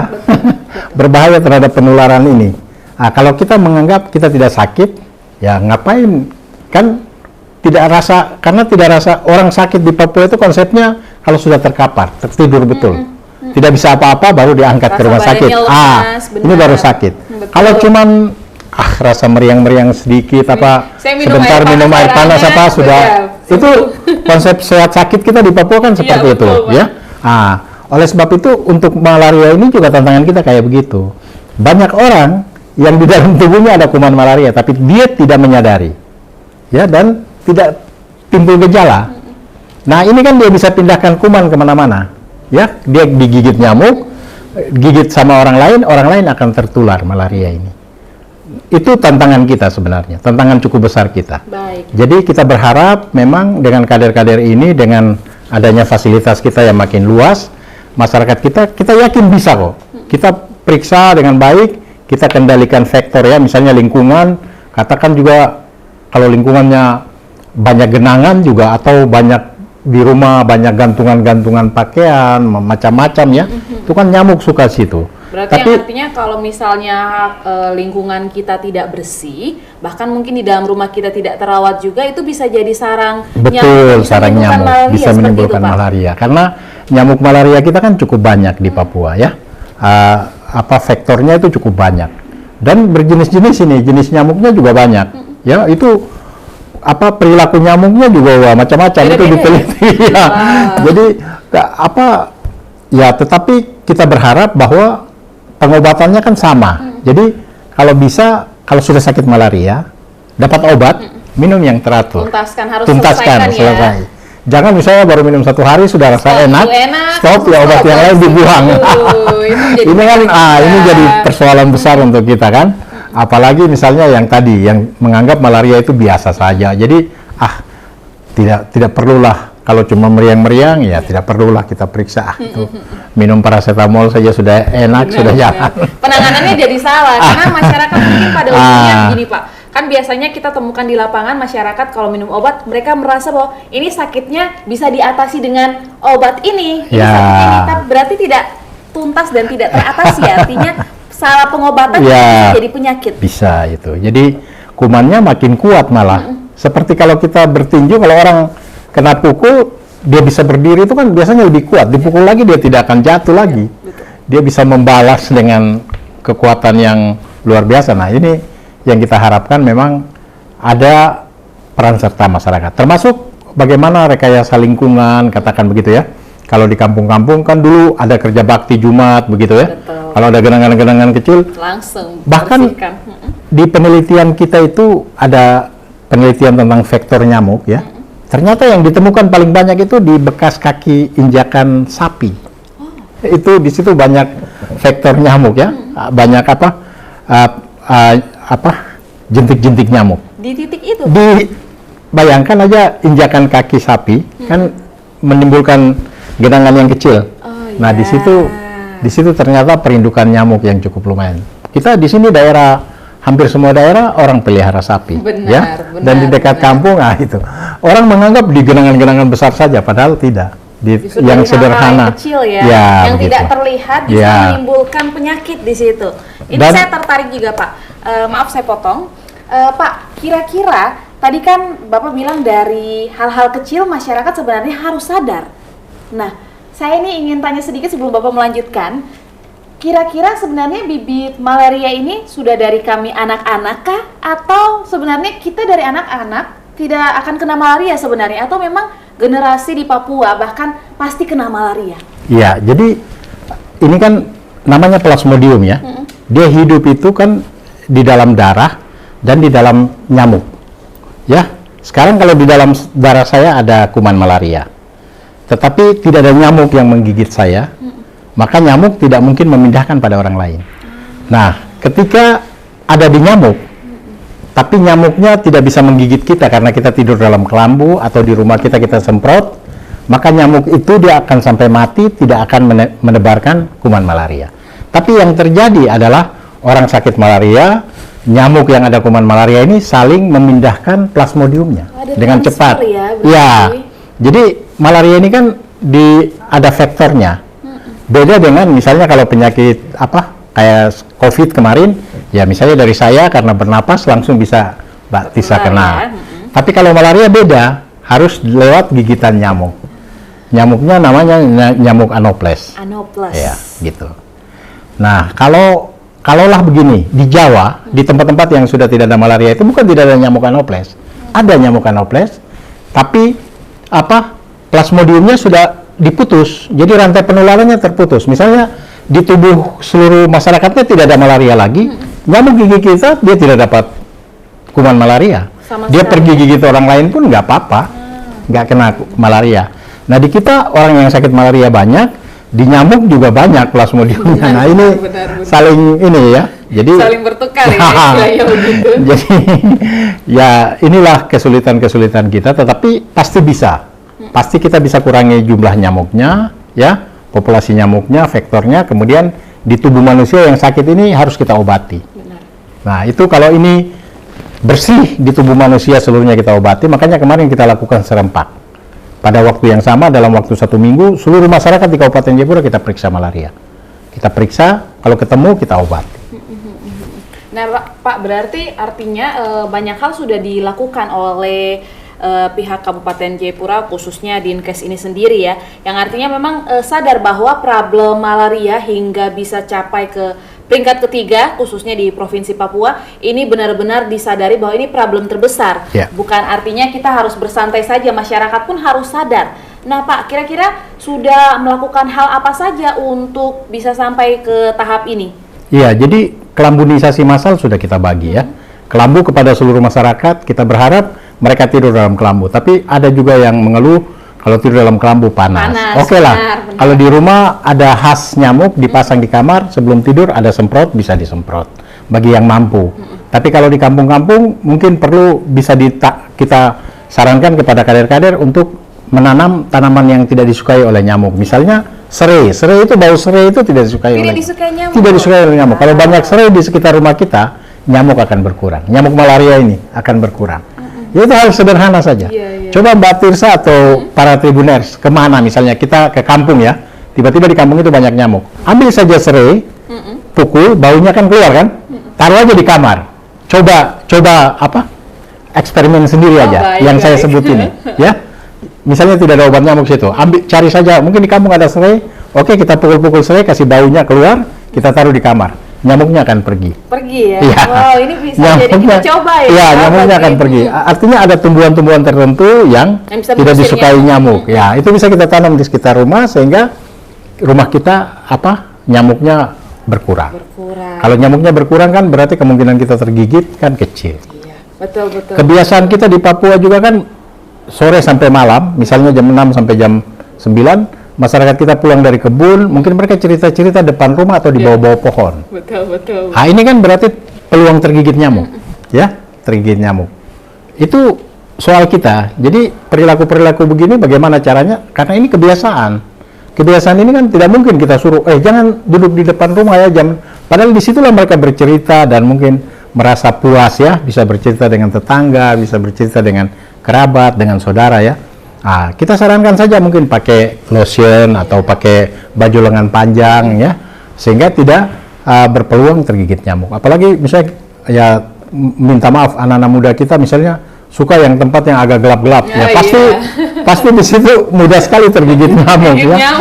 Berbahaya terhadap penularan ini. Nah, kalau kita menganggap kita tidak sakit, ya ngapain? Kan karena tidak rasa orang sakit di Papua itu konsepnya kalau sudah terkapar, tertidur betul. Tidak bisa apa-apa, baru diangkat ke rumah sakit. Ini baru sakit. Kalau cuman rasa meriang-meriang sedikit sebentar minum air panas sudah itu konsep sehat sakit kita di Papua kan seperti itu, ya. Oleh sebab itu untuk malaria ini juga tantangan kita kayak begitu. Banyak orang yang di dalam tubuhnya ada kuman malaria tapi dia tidak menyadari, ya, dan tidak timbul gejala. Nah, ini kan dia bisa pindahkan kuman kemana-mana, ya. Dia digigit nyamuk, gigit sama orang lain akan tertular malaria ini. itu tantangan kita sebenarnya, tantangan cukup besar kita. Baik. Jadi kita berharap memang dengan kader-kader ini, dengan adanya fasilitas kita yang makin luas, masyarakat kita yakin bisa kok. Kita periksa dengan baik, kita kendalikan faktor ya, misalnya lingkungan, katakan juga kalau lingkungannya banyak genangan juga, atau banyak di rumah banyak gantungan-gantungan pakaian, macam-macam ya, itu kan nyamuk suka situ. Berarti yang artinya kalau misalnya lingkungan kita tidak bersih, bahkan mungkin di dalam rumah kita tidak terawat juga, itu bisa jadi sarang betul, nyamuk, sarang nyamuk malaria, bisa menimbulkan itu, malaria. Karena nyamuk malaria kita kan cukup banyak di Papua ya. Faktornya itu cukup banyak. Dan berjenis-jenis ini, jenis nyamuknya juga banyak. Ya, itu perilaku nyamuknya juga macam-macam, itu diteliti ya. Jadi tetapi kita berharap bahwa pengobatannya kan sama. Jadi kalau bisa, kalau sudah sakit malaria, dapat obat, minum yang teratur. Tuntaskan, selesai. Jangan misalnya baru minum 1 hari sudah rasa enak, stop ya, obat yang lain dibuang. Ini kan ini jadi persoalan besar untuk kita kan. Apalagi misalnya yang tadi yang menganggap malaria itu biasa saja. Jadi tidak perlulah, kalau cuma meriang-meriang ya tidak perlulah kita periksa. Itu minum paracetamol saja sudah enak, sudah jalan. Penanganannya jadi salah karena masyarakat mungkin pada umumnya gini Pak. Kan biasanya kita temukan di lapangan, masyarakat kalau minum obat mereka merasa bahwa ini sakitnya bisa diatasi dengan obat ini. Sakit ini, tapi berarti tidak tuntas dan tidak teratasi ya. Artinya salah pengobatan bisa jadi penyakit. Bisa itu. Jadi kumannya makin kuat malah. Seperti kalau kita bertinju, kalau orang kena pukul, dia bisa berdiri itu kan biasanya lebih kuat. Dipukul lagi dia tidak akan jatuh lagi. Dia bisa membalas dengan kekuatan yang luar biasa. Nah, ini yang kita harapkan memang ada peran serta masyarakat. Termasuk bagaimana rekayasa lingkungan, katakan begitu ya. Kalau di kampung-kampung kan dulu ada kerja bakti Jumat begitu ya. Betul. Kalau ada genangan-genangan kecil, langsung bahkan di penelitian kita itu ada penelitian tentang vektor nyamuk ya. Ternyata yang ditemukan paling banyak itu di bekas kaki injakan sapi. Itu di situ banyak vektor nyamuk ya. Banyak jentik-jentik nyamuk. Di titik itu. Bayangkan aja injakan kaki sapi kan menimbulkan genangan yang kecil. Nah, di situ ternyata perindukan nyamuk yang cukup lumayan. Kita di sini hampir semua daerah orang pelihara sapi, dan di dekat kampung itu orang menganggap di genangan-genangan besar saja, padahal tidak. Yang sederhana, kecil yang tidak terlihat bisa menimbulkan penyakit di situ. Ini saya tertarik juga Pak. Maaf saya potong, Pak. Kira-kira tadi kan Bapak bilang dari hal-hal kecil masyarakat sebenarnya harus sadar. Nah, saya ini ingin tanya sedikit sebelum Bapak melanjutkan. Kira-kira sebenarnya bibit malaria ini sudah dari kami anak-anak kah? Atau sebenarnya kita dari anak-anak tidak akan kena malaria sebenarnya? Atau memang generasi di Papua bahkan pasti kena malaria? Iya, jadi ini kan namanya plasmodium ya. Dia hidup itu kan di dalam darah dan di dalam nyamuk. Ya, sekarang kalau di dalam darah saya ada kuman malaria. Tetapi tidak ada nyamuk yang menggigit saya, maka nyamuk tidak mungkin memindahkan pada orang lain. Nah, ketika ada di nyamuk, tapi nyamuknya tidak bisa menggigit kita karena kita tidur dalam kelambu atau di rumah kita semprot, maka nyamuk itu dia akan sampai mati, tidak akan menebarkan kuman malaria. Tapi yang terjadi adalah orang sakit malaria, nyamuk yang ada kuman malaria ini saling memindahkan plasmodiumnya dengan cepat. Ya, jadi malaria ini kan ada vektornya. Beda dengan misalnya kalau penyakit kayak COVID kemarin, ya misalnya dari saya karena bernapas langsung bisa Mbak Tisa kena. Tapi kalau malaria beda, harus lewat gigitan nyamuk. Nyamuknya namanya nyamuk Anopheles. Ya, gitu. Nah, kalaulah begini, di Jawa, di tempat-tempat yang sudah tidak ada malaria itu bukan tidak ada nyamuk Anopheles. Ada nyamuk Anopheles, tapi plasmodiumnya sudah diputus, jadi rantai penularannya terputus. Misalnya di tubuh seluruh masyarakatnya tidak ada malaria lagi, nyamuk gigi kita dia tidak dapat kuman malaria. Dia pergi gigit orang lain pun nggak apa-apa, nggak kena malaria. Nah, di kita orang yang sakit malaria banyak, di nyamuk juga banyak plasmodiumnya. Nah ini saling ini ya, jadi saling bertukar ya istilahnya begitu. Jadi ya inilah kesulitan-kesulitan kita, tetapi pasti bisa, pasti kita bisa kurangi jumlah nyamuknya, ya, populasi nyamuknya, vektornya, kemudian di tubuh manusia yang sakit ini harus kita obati. Benar. Nah itu kalau ini bersih di tubuh manusia seluruhnya kita obati, makanya kemarin kita lakukan serempak. Pada waktu yang sama, dalam waktu 1 minggu, seluruh masyarakat di Kabupaten Jayapura kita periksa malaria. Kita periksa, kalau ketemu kita obati. Nah Pak, berarti artinya banyak hal sudah dilakukan oleh pihak Kabupaten Jayapura, khususnya Dinkes ini sendiri ya, yang artinya memang sadar bahwa problem malaria hingga bisa capai ke peringkat ketiga, khususnya di Provinsi Papua, ini benar-benar disadari bahwa ini problem terbesar. Bukan artinya kita harus bersantai saja, masyarakat pun harus sadar. Nah Pak, kira-kira sudah melakukan hal apa saja untuk bisa sampai ke tahap ini? Iya, jadi kelambunisasi massal sudah kita bagi ya. Kelambu kepada seluruh masyarakat, kita berharap mereka tidur dalam kelambu. Tapi ada juga yang mengeluh kalau tidur dalam kelambu panas. Oke lah, benar. Kalau di rumah ada khas nyamuk dipasang di kamar, sebelum tidur ada semprot, bisa disemprot bagi yang mampu. Tapi kalau di kampung-kampung mungkin perlu bisa kita sarankan kepada kader-kader untuk menanam tanaman yang tidak disukai oleh nyamuk. Misalnya serai itu, bau serai itu tidak disukai oleh nyamuk. Tidak disukai oleh nyamuk. Kalau banyak serai di sekitar rumah kita, nyamuk akan berkurang. Nyamuk malaria ini akan berkurang. Itu hal sederhana saja. Coba Mbak Tirsa atau para tribuners kemana, misalnya kita ke kampung ya, tiba-tiba di kampung itu banyak nyamuk. Ambil saja serai, pukul, baunya kan keluar kan? Taruh aja di kamar. Coba apa? Eksperimen sendiri aja, yang saya sebut ini, ya. Misalnya tidak ada obat nyamuk situ, cari saja. Mungkin di kampung ada serai, oke kita pukul-pukul serai, kasih baunya keluar, kita taruh di kamar. Nyamuknya akan pergi. Pergi ya? Ya. Wow, ini bisa jadi kita coba ya? Iya, nyamuknya akan pergi. Artinya ada tumbuhan-tumbuhan tertentu yang tidak disukai nyamuk. Ya, itu bisa kita tanam di sekitar rumah sehingga rumah kita nyamuknya berkurang. Kalau nyamuknya berkurang kan berarti kemungkinan kita tergigit kan kecil. Iya, betul. Kebiasaan kita di Papua juga kan sore sampai malam, misalnya jam 6 sampai jam 9, masyarakat kita pulang dari kebun, mungkin mereka cerita-cerita depan rumah atau di bawah-bawah pohon. Betul. Nah, ini kan berarti peluang tergigit nyamuk, ya, tergigit nyamuk. Itu soal kita. Jadi perilaku-perilaku begini bagaimana caranya? Karena ini kebiasaan. Kebiasaan ini kan tidak mungkin kita suruh, jangan duduk di depan rumah ya jam. Padahal disitulah mereka bercerita dan mungkin merasa puas ya, bisa bercerita dengan tetangga, bisa bercerita dengan kerabat, dengan saudara ya. Nah, kita sarankan saja mungkin pakai lotion atau pakai baju lengan panjang ya, sehingga tidak berpeluang tergigit nyamuk. Apalagi misalnya ya minta maaf anak-anak muda kita misalnya suka yang tempat yang agak gelap-gelap ya, pasti di situ mudah sekali tergigit nyamuk ya.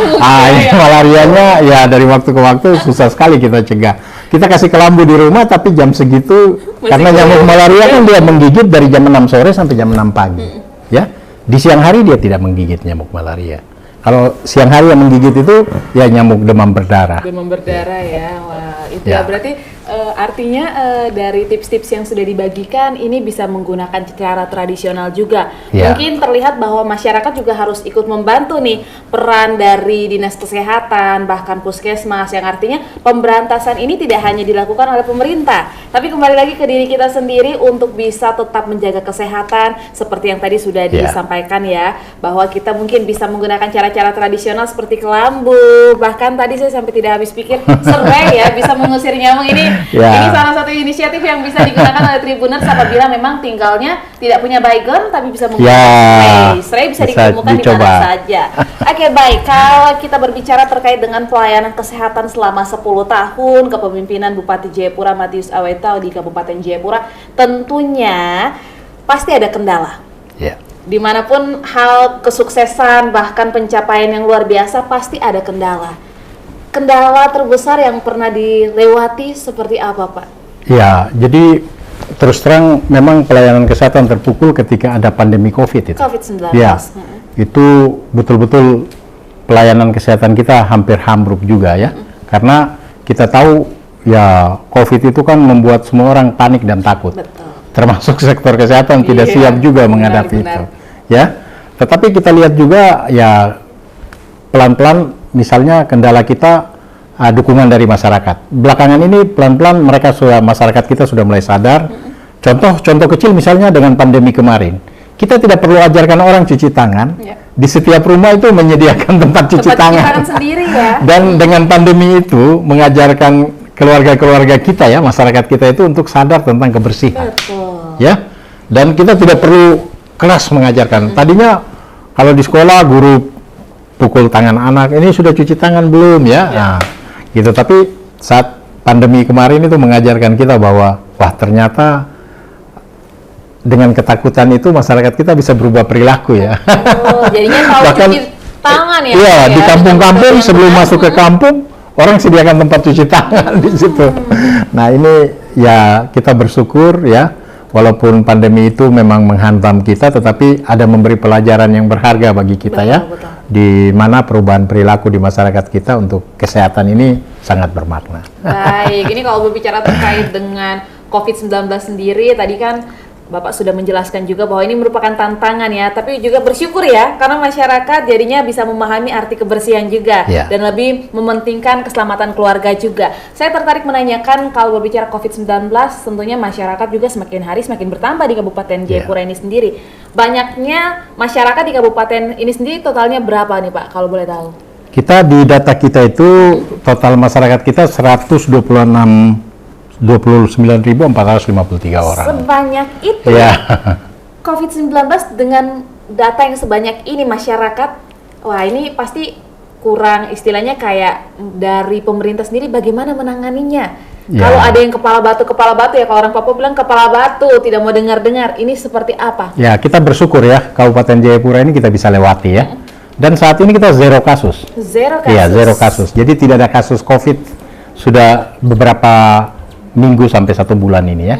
Ini malarianya ya dari waktu ke waktu susah sekali kita cegah. Kita kasih kelambu di rumah tapi jam segitu karena nyamuk malaria kan dia menggigit dari jam 6 sore sampai jam 6 pagi ya. Di siang hari dia tidak menggigit nyamuk malaria. Kalau siang hari yang menggigit itu ya nyamuk demam berdarah. Demam berdarah ya. Wah, itu ya berarti artinya dari tips-tips yang sudah dibagikan ini bisa menggunakan cara tradisional juga. Mungkin terlihat bahwa masyarakat juga harus ikut membantu nih peran dari Dinas Kesehatan bahkan Puskesmas, yang artinya pemberantasan ini tidak hanya dilakukan oleh pemerintah, tapi kembali lagi ke diri kita sendiri untuk bisa tetap menjaga kesehatan seperti yang tadi sudah disampaikan ya, bahwa kita mungkin bisa menggunakan cara-cara tradisional seperti kelambu, bahkan tadi saya sampai tidak habis pikir serai ya bisa mengusir nyamuk ini. Ini salah satu inisiatif yang bisa digunakan oleh Tribuners apabila memang tinggalnya tidak punya baygon tapi bisa menggunakan serai bisa ditemukan di mana saja. Oke, baik, kalau kita berbicara terkait dengan pelayanan kesehatan selama 10 tahun kepemimpinan Bupati Jayapura Matius Awetau di Kabupaten Jayapura, tentunya pasti ada kendala. Dimanapun hal kesuksesan bahkan pencapaian yang luar biasa pasti ada kendala. Kendala terbesar yang pernah dilewati seperti apa, Pak? Ya, jadi terus terang memang pelayanan kesehatan terpukul ketika ada pandemi COVID itu. COVID-19. Ya, itu betul-betul pelayanan kesehatan kita hampir ambruk juga ya. Karena kita tahu ya COVID itu kan membuat semua orang panik dan takut. Betul. Termasuk sektor kesehatan tidak siap juga menghadapi itu. Ya, tetapi kita lihat juga ya pelan-pelan misalnya kendala kita dukungan dari masyarakat. Belakangan ini pelan-pelan masyarakat kita sudah mulai sadar. Contoh kecil misalnya dengan pandemi kemarin, kita tidak perlu ajarkan orang cuci tangan. Di setiap rumah itu menyediakan tempat cuci tangan sendiri ya. Dan dengan pandemi itu mengajarkan keluarga-keluarga kita ya, masyarakat kita itu untuk sadar tentang kebersihan. Betul. Ya. Dan kita tidak perlu keras mengajarkan. Tadinya kalau di sekolah guru pukul tangan anak, ini sudah cuci tangan belum ya? Nah, gitu. Tapi saat pandemi kemarin itu mengajarkan kita bahwa wah ternyata dengan ketakutan itu masyarakat kita bisa berubah perilaku ya. Oh, jadinya tahu bahkan cuci tangan ya. Iya, di kampung-kampung sebelum masuk ke kampung orang sediakan tempat cuci tangan di situ. Nah, ini ya kita bersyukur ya, walaupun pandemi itu memang menghantam kita, tetapi ada memberi pelajaran yang berharga bagi kita ya. Betul. Di mana perubahan perilaku di masyarakat kita untuk kesehatan ini sangat bermakna. Baik, ini kalau berbicara terkait dengan COVID-19 sendiri, tadi kan Bapak sudah menjelaskan juga bahwa ini merupakan tantangan ya, tapi juga bersyukur ya, karena masyarakat jadinya bisa memahami arti kebersihan juga, dan lebih mementingkan keselamatan keluarga juga. Saya tertarik menanyakan, kalau berbicara COVID-19, tentunya masyarakat juga semakin hari semakin bertambah di Kabupaten Jayapura ini sendiri. Banyaknya masyarakat di kabupaten ini sendiri totalnya berapa nih Pak, kalau boleh tahu? Kita di data kita itu, total masyarakat kita 29.453 orang. Sebanyak itu ya. COVID-19 dengan data yang sebanyak ini masyarakat, wah ini pasti kurang, istilahnya kayak dari pemerintah sendiri bagaimana menanganinya. Kalau ada yang kepala batu ya, kalau orang Papua bilang kepala batu, tidak mau dengar-dengar, ini seperti apa? Ya, kita bersyukur ya, Kabupaten Jayapura ini kita bisa lewati ya. Dan saat ini kita zero kasus. Zero kasus? Iya, zero kasus. Jadi tidak ada kasus COVID sudah beberapa minggu sampai 1 bulan ini ya.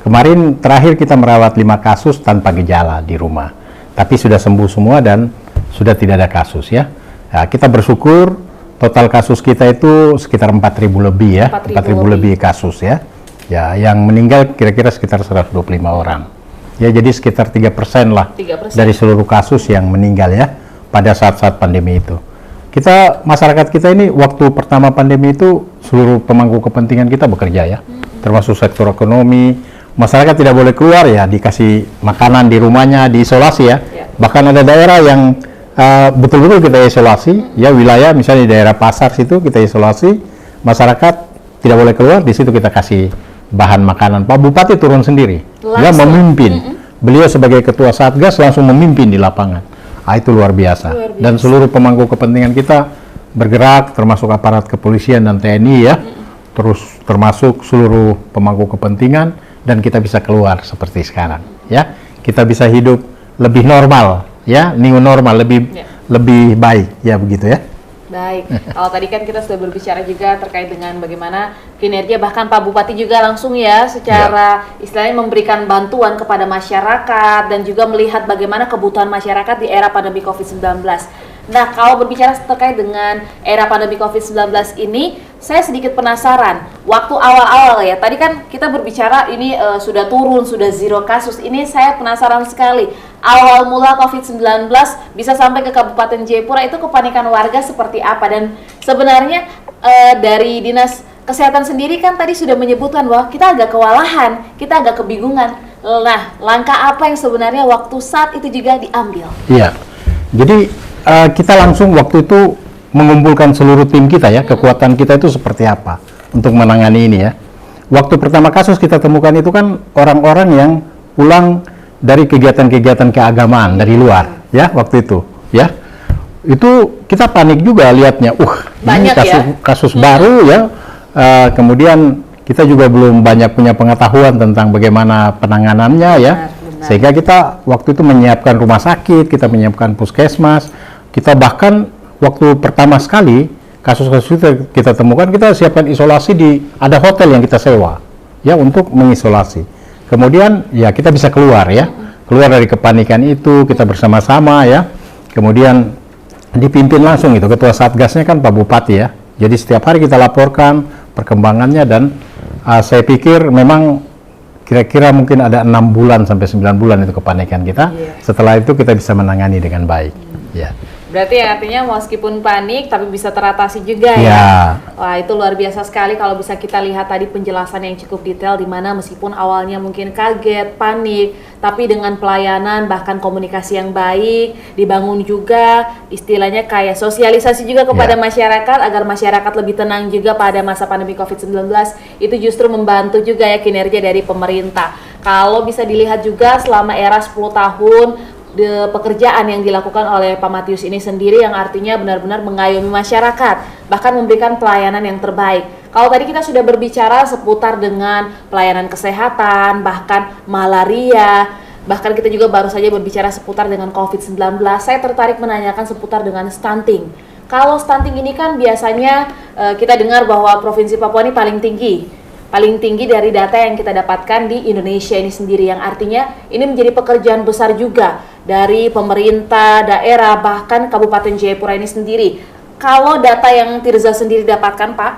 Kemarin terakhir kita merawat 5 kasus tanpa gejala di rumah, tapi sudah sembuh semua dan sudah tidak ada kasus ya. Nah, kita bersyukur total kasus kita itu sekitar 4.000 lebih ya, 4.000 lebih kasus ya. Ya, yang meninggal kira-kira sekitar 125 orang. Ya, jadi sekitar 3% lah 3%. dari seluruh kasus yang meninggal ya pada saat-saat pandemi itu. Kita, masyarakat kita ini waktu pertama pandemi itu seluruh pemangku kepentingan kita bekerja ya, termasuk sektor ekonomi. Masyarakat tidak boleh keluar ya, dikasih makanan di rumahnya, diisolasi ya. Bahkan ada daerah yang betul-betul kita isolasi ya, wilayah misalnya di daerah pasar situ kita isolasi, masyarakat tidak boleh keluar, di situ kita kasih bahan makanan. Pak Bupati turun sendiri, dia memimpin. Beliau sebagai ketua Satgas langsung memimpin di lapangan. Itu luar biasa. Dan seluruh pemangku kepentingan kita bergerak, termasuk aparat kepolisian dan TNI ya, terus termasuk seluruh pemangku kepentingan, dan kita bisa keluar seperti sekarang ya. Kita bisa hidup lebih normal ya, new normal, lebih baik ya, begitu ya. Baik, kalau tadi kan kita sudah berbicara juga terkait dengan bagaimana kinerja, bahkan Pak Bupati juga langsung ya secara istilahnya memberikan bantuan kepada masyarakat dan juga melihat bagaimana kebutuhan masyarakat di era pandemi COVID-19. Nah, kalau berbicara terkait dengan era pandemi COVID-19 ini, saya sedikit penasaran. Waktu awal-awal ya, tadi kan kita berbicara ini sudah turun, sudah zero kasus. Ini saya penasaran sekali. Awal mula COVID-19 bisa sampai ke Kabupaten Jayapura, itu kepanikan warga seperti apa? Dan sebenarnya dari Dinas Kesehatan sendiri kan tadi sudah menyebutkan bahwa kita agak kewalahan, kita agak kebingungan. Nah, langkah apa yang sebenarnya waktu saat itu juga diambil? Iya, jadi kita langsung waktu itu mengumpulkan seluruh tim kita ya, kekuatan kita itu seperti apa untuk menangani ini ya. Waktu pertama kasus kita temukan itu kan orang-orang yang pulang dari kegiatan-kegiatan keagamaan dari luar ya, waktu itu ya. Itu kita panik juga lihatnya, ini kasus baru ya. Kemudian kita juga belum banyak punya pengetahuan tentang bagaimana penanganannya ya. Sehingga kita waktu itu menyiapkan rumah sakit, kita menyiapkan puskesmas. Kita bahkan waktu pertama sekali kasus-kasus itu kita temukan, kita siapkan isolasi ada hotel yang kita sewa ya untuk mengisolasi. Kemudian ya kita bisa keluar ya, keluar dari kepanikan itu, kita bersama-sama ya. Kemudian dipimpin langsung itu, ketua Satgasnya kan Pak Bupati ya. Jadi setiap hari kita laporkan perkembangannya, dan saya pikir memang kira-kira mungkin ada 6 bulan sampai 9 bulan itu kepanikan kita. Setelah itu kita bisa menangani dengan baik ya. Berarti artinya meskipun panik tapi bisa teratasi juga ya. Ya. Wah, itu luar biasa sekali kalau bisa kita lihat tadi penjelasan yang cukup detail, di mana meskipun awalnya mungkin kaget, panik, tapi dengan pelayanan bahkan komunikasi yang baik, dibangun juga istilahnya kayak sosialisasi juga kepada masyarakat agar masyarakat lebih tenang juga pada masa pandemi COVID-19, itu justru membantu juga ya kinerja dari pemerintah. Kalau bisa dilihat juga selama era 10 tahun pekerjaan yang dilakukan oleh Pak Matius ini sendiri yang artinya benar-benar mengayomi masyarakat, bahkan memberikan pelayanan yang terbaik. Kalau tadi kita sudah berbicara seputar dengan pelayanan kesehatan, bahkan malaria, bahkan kita juga baru saja berbicara seputar dengan COVID-19, saya tertarik menanyakan seputar dengan stunting. Kalau stunting ini kan biasanya kita dengar bahwa Provinsi Papua ini paling tinggi dari data yang kita dapatkan di Indonesia ini sendiri, yang artinya ini menjadi pekerjaan besar juga dari pemerintah daerah bahkan Kabupaten Jayapura ini sendiri. Kalau data yang Tirza sendiri dapatkan Pak,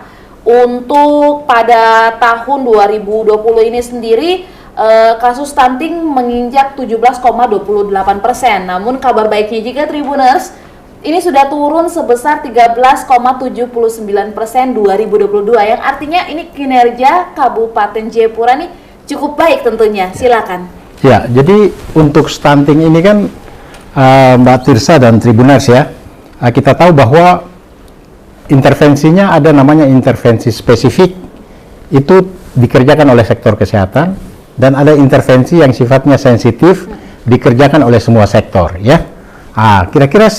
untuk pada tahun 2020 ini sendiri kasus stunting menginjak 17,28%. Namun kabar baiknya juga Tribuners, ini sudah turun sebesar 13,79% 2022, yang artinya ini kinerja Kabupaten Jayapura nih cukup baik tentunya. Silakan. Ya, jadi untuk stunting ini kan Mbak Tirza dan Tribuners ya, kita tahu bahwa intervensinya ada namanya intervensi spesifik, itu dikerjakan oleh sektor kesehatan, dan ada intervensi yang sifatnya sensitif dikerjakan oleh semua sektor ya. Kira-kira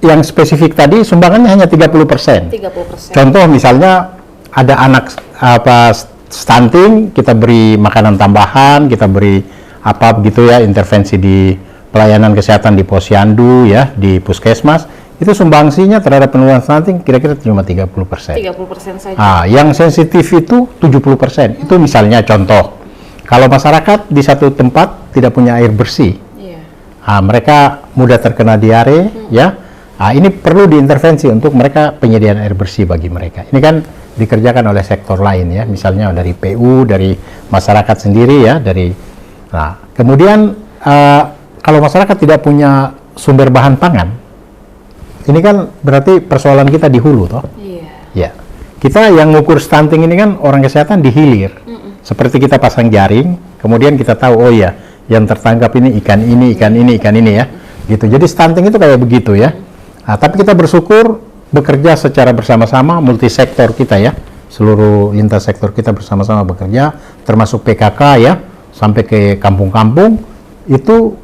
yang spesifik tadi sumbangannya hanya 30%. 30%. Contoh misalnya ada anak stunting, kita beri makanan tambahan, kita beri apa begitu ya, intervensi di pelayanan kesehatan di posyandu ya, di puskesmas, itu sumbangsinya terhadap penurunan stunting kira-kira cuma 30%. 30% saja. Yang sensitif itu 70%. Itu misalnya contoh. Kalau masyarakat di satu tempat tidak punya air bersih, mereka mudah terkena diare ya. Ini perlu diintervensi untuk mereka penyediaan air bersih bagi mereka. Ini kan dikerjakan oleh sektor lain ya, misalnya dari PU, dari masyarakat sendiri ya, kemudian kalau masyarakat tidak punya sumber bahan pangan, ini kan berarti persoalan kita di hulu toh. Ya. Kita yang ngukur stunting ini kan orang kesehatan di hilir. Seperti kita pasang jaring, kemudian kita tahu oh ya, yang tertangkap ini ikan ini ya. Gitu. Jadi stunting itu kayak begitu ya. Tapi kita bersyukur bekerja secara bersama-sama, multisektor kita ya, seluruh lintas sektor kita bersama-sama bekerja, termasuk PKK ya, sampai ke kampung-kampung, itu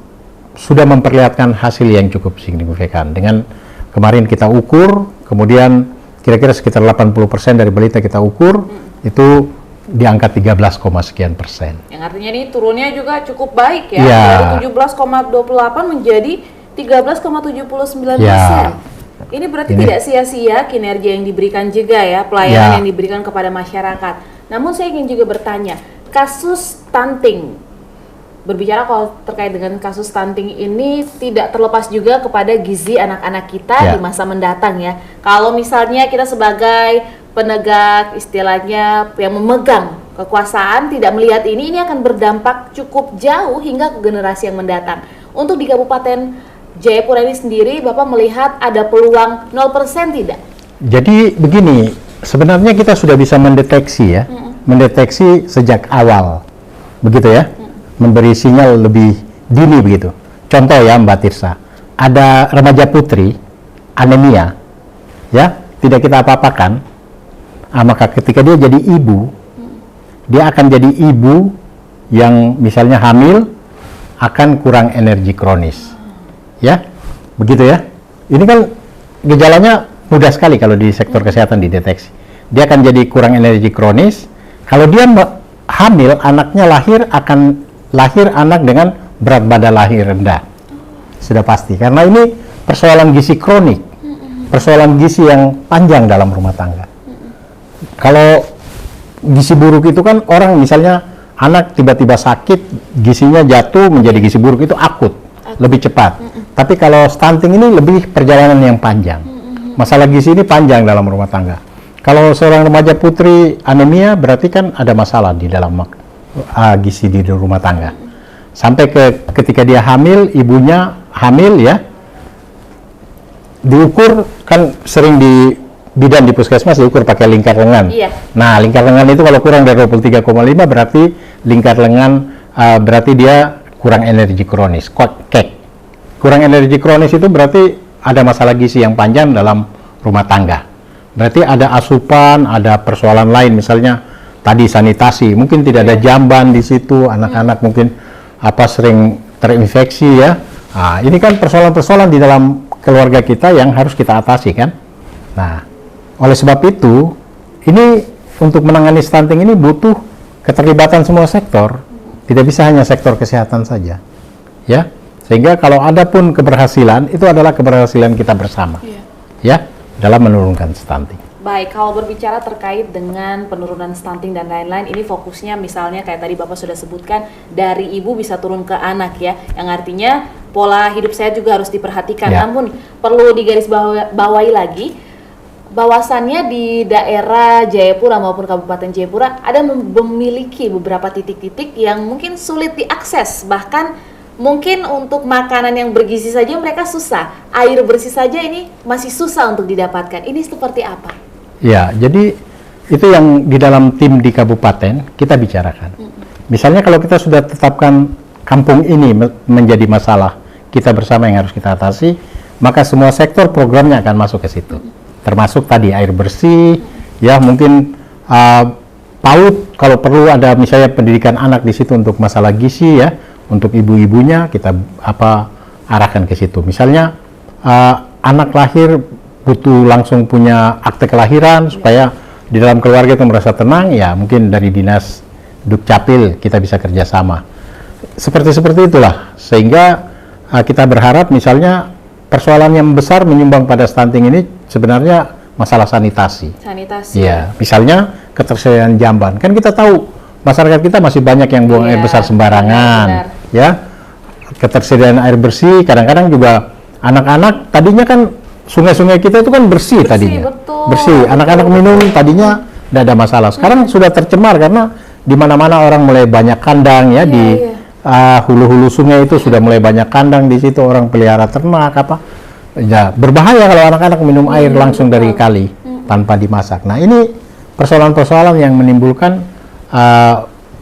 sudah memperlihatkan hasil yang cukup signifikan. Dengan kemarin kita ukur, kemudian kira-kira sekitar 80% dari balita kita ukur, itu di angka 13, sekian persen. Yang artinya ini turunnya juga cukup baik ya, dari 17,28 menjadi 13,79%. Ini berarti tidak sia-sia kinerja yang diberikan juga ya, pelayanan yang diberikan kepada masyarakat. Namun saya ingin juga bertanya, kasus stunting, berbicara kalau terkait dengan kasus stunting ini tidak terlepas juga kepada gizi anak-anak kita di masa mendatang ya. Kalau misalnya kita sebagai penegak istilahnya yang memegang kekuasaan tidak melihat ini akan berdampak cukup jauh hingga ke generasi yang mendatang. Untuk di Kabupaten Jayapura ini sendiri, Bapak melihat ada peluang 0% tidak? Jadi begini, sebenarnya kita sudah bisa mendeteksi ya, mendeteksi sejak awal, begitu ya, memberi sinyal lebih dini begitu. Contoh ya Mbak Tirza, ada remaja putri anemia, ya, tidak kita apa-apakan, maka ketika dia jadi ibu, dia akan jadi ibu yang misalnya hamil, akan kurang energi kronis. Ya, begitu ya. Ini kan gejalanya mudah sekali kalau di sektor kesehatan dideteksi. Dia akan jadi kurang energi kronis. Kalau dia hamil, anaknya akan lahir anak dengan berat badan lahir rendah. Sudah pasti, karena ini persoalan gizi kronik, persoalan gizi yang panjang dalam rumah tangga. Kalau gizi buruk itu kan orang misalnya anak tiba-tiba sakit, gizinya jatuh menjadi gizi buruk, itu akut, lebih cepat. Tapi kalau stunting ini lebih perjalanan yang panjang. Masalah gizi ini panjang dalam rumah tangga. Kalau seorang remaja putri anemia, berarti kan ada masalah di dalam gizi di rumah tangga. Sampai ketika dia hamil, ibunya hamil ya, diukur kan sering di bidan di puskesmas diukur pakai lingkar lengan. Iya. Nah, lingkar lengan itu kalau kurang dari 23,5 berarti lingkar lengan berarti dia kurang energi kronis. Kurang energi kronis itu berarti ada masalah gizi yang panjang dalam rumah tangga. Berarti ada asupan, ada persoalan lain, misalnya tadi sanitasi, mungkin tidak ada jamban di situ, anak-anak mungkin sering terinfeksi ya. Nah, ini kan persoalan-persoalan di dalam keluarga kita yang harus kita atasi kan. Nah, oleh sebab itu, ini untuk menangani stunting ini butuh keterlibatan semua sektor, tidak bisa hanya sektor kesehatan saja, ya. Sehingga kalau ada pun keberhasilan, itu adalah keberhasilan kita bersama, ya, dalam menurunkan stunting. Baik, kalau berbicara terkait dengan penurunan stunting dan lain-lain, ini fokusnya misalnya kayak tadi Bapak sudah sebutkan, dari ibu bisa turun ke anak ya, yang artinya pola hidup sehat juga harus diperhatikan. Ya. Namun perlu digarisbawahi lagi, bahwasannya di daerah Jayapura maupun Kabupaten Jayapura ada memiliki beberapa titik-titik yang mungkin sulit diakses, bahkan mungkin untuk makanan yang bergizi saja mereka susah, air bersih saja ini masih susah untuk didapatkan. Ini seperti apa? Ya, jadi itu yang di dalam tim di kabupaten kita bicarakan. Misalnya kalau kita sudah tetapkan kampung ini menjadi masalah kita bersama yang harus kita atasi, maka semua sektor programnya akan masuk ke situ. Termasuk tadi air bersih, ya mungkin PAUD kalau perlu ada misalnya pendidikan anak di situ untuk masalah gizi ya, untuk ibu-ibunya kita arahkan ke situ. Misalnya anak lahir butuh langsung punya akte kelahiran supaya di dalam keluarga itu merasa tenang, ya mungkin dari dinas Dukcapil kita bisa kerjasama. Seperti itulah, sehingga kita berharap misalnya persoalan yang besar menyumbang pada stunting ini sebenarnya masalah sanitasi. Ya, misalnya ketersediaan jamban. Kan kita tahu masyarakat kita masih banyak yang buang air besar sembarangan. Ya, ketersediaan air bersih, kadang-kadang juga anak-anak tadinya kan sungai-sungai kita itu kan bersih tadinya. Bersih. Anak-anak minum tadinya tidak ada masalah. Sekarang sudah tercemar karena di mana-mana orang mulai banyak kandang ya, di hulu-hulu sungai itu sudah mulai banyak kandang di situ, orang pelihara ternak ya, berbahaya kalau anak-anak minum air langsung dari kali tanpa dimasak. Nah, ini persoalan-persoalan yang menimbulkan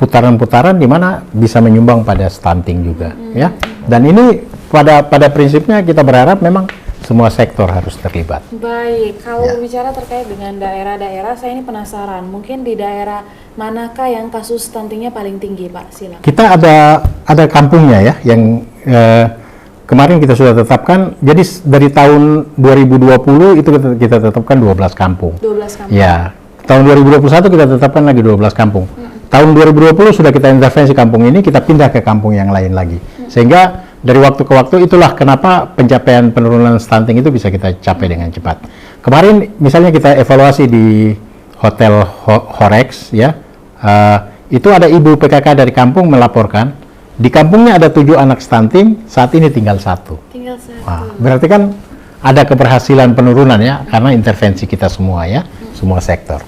putaran-putaran di mana bisa menyumbang pada stunting juga ya. Dan ini pada prinsipnya kita berharap memang semua sektor harus terlibat. Baik, kalau bicara terkait dengan daerah-daerah, saya ini penasaran, mungkin di daerah manakah yang kasus stuntingnya paling tinggi, Pak? Silakan. Kita ada kampungnya ya, yang kemarin kita sudah tetapkan. Jadi dari tahun 2020 itu kita tetapkan 12 kampung. 12 kampung. Ya, tahun 2021 kita tetapkan lagi 12 kampung. Tahun 2020 sudah kita intervensi kampung ini, kita pindah ke kampung yang lain lagi. Sehingga dari waktu ke waktu itulah kenapa pencapaian penurunan stunting itu bisa kita capai dengan cepat. Kemarin misalnya kita evaluasi di Hotel Horex ya, itu ada ibu PKK dari kampung melaporkan di kampungnya ada 7 anak stunting, saat ini tinggal 1. Wah, berarti kan ada keberhasilan penurunan ya, karena intervensi kita semua ya, semua sektor.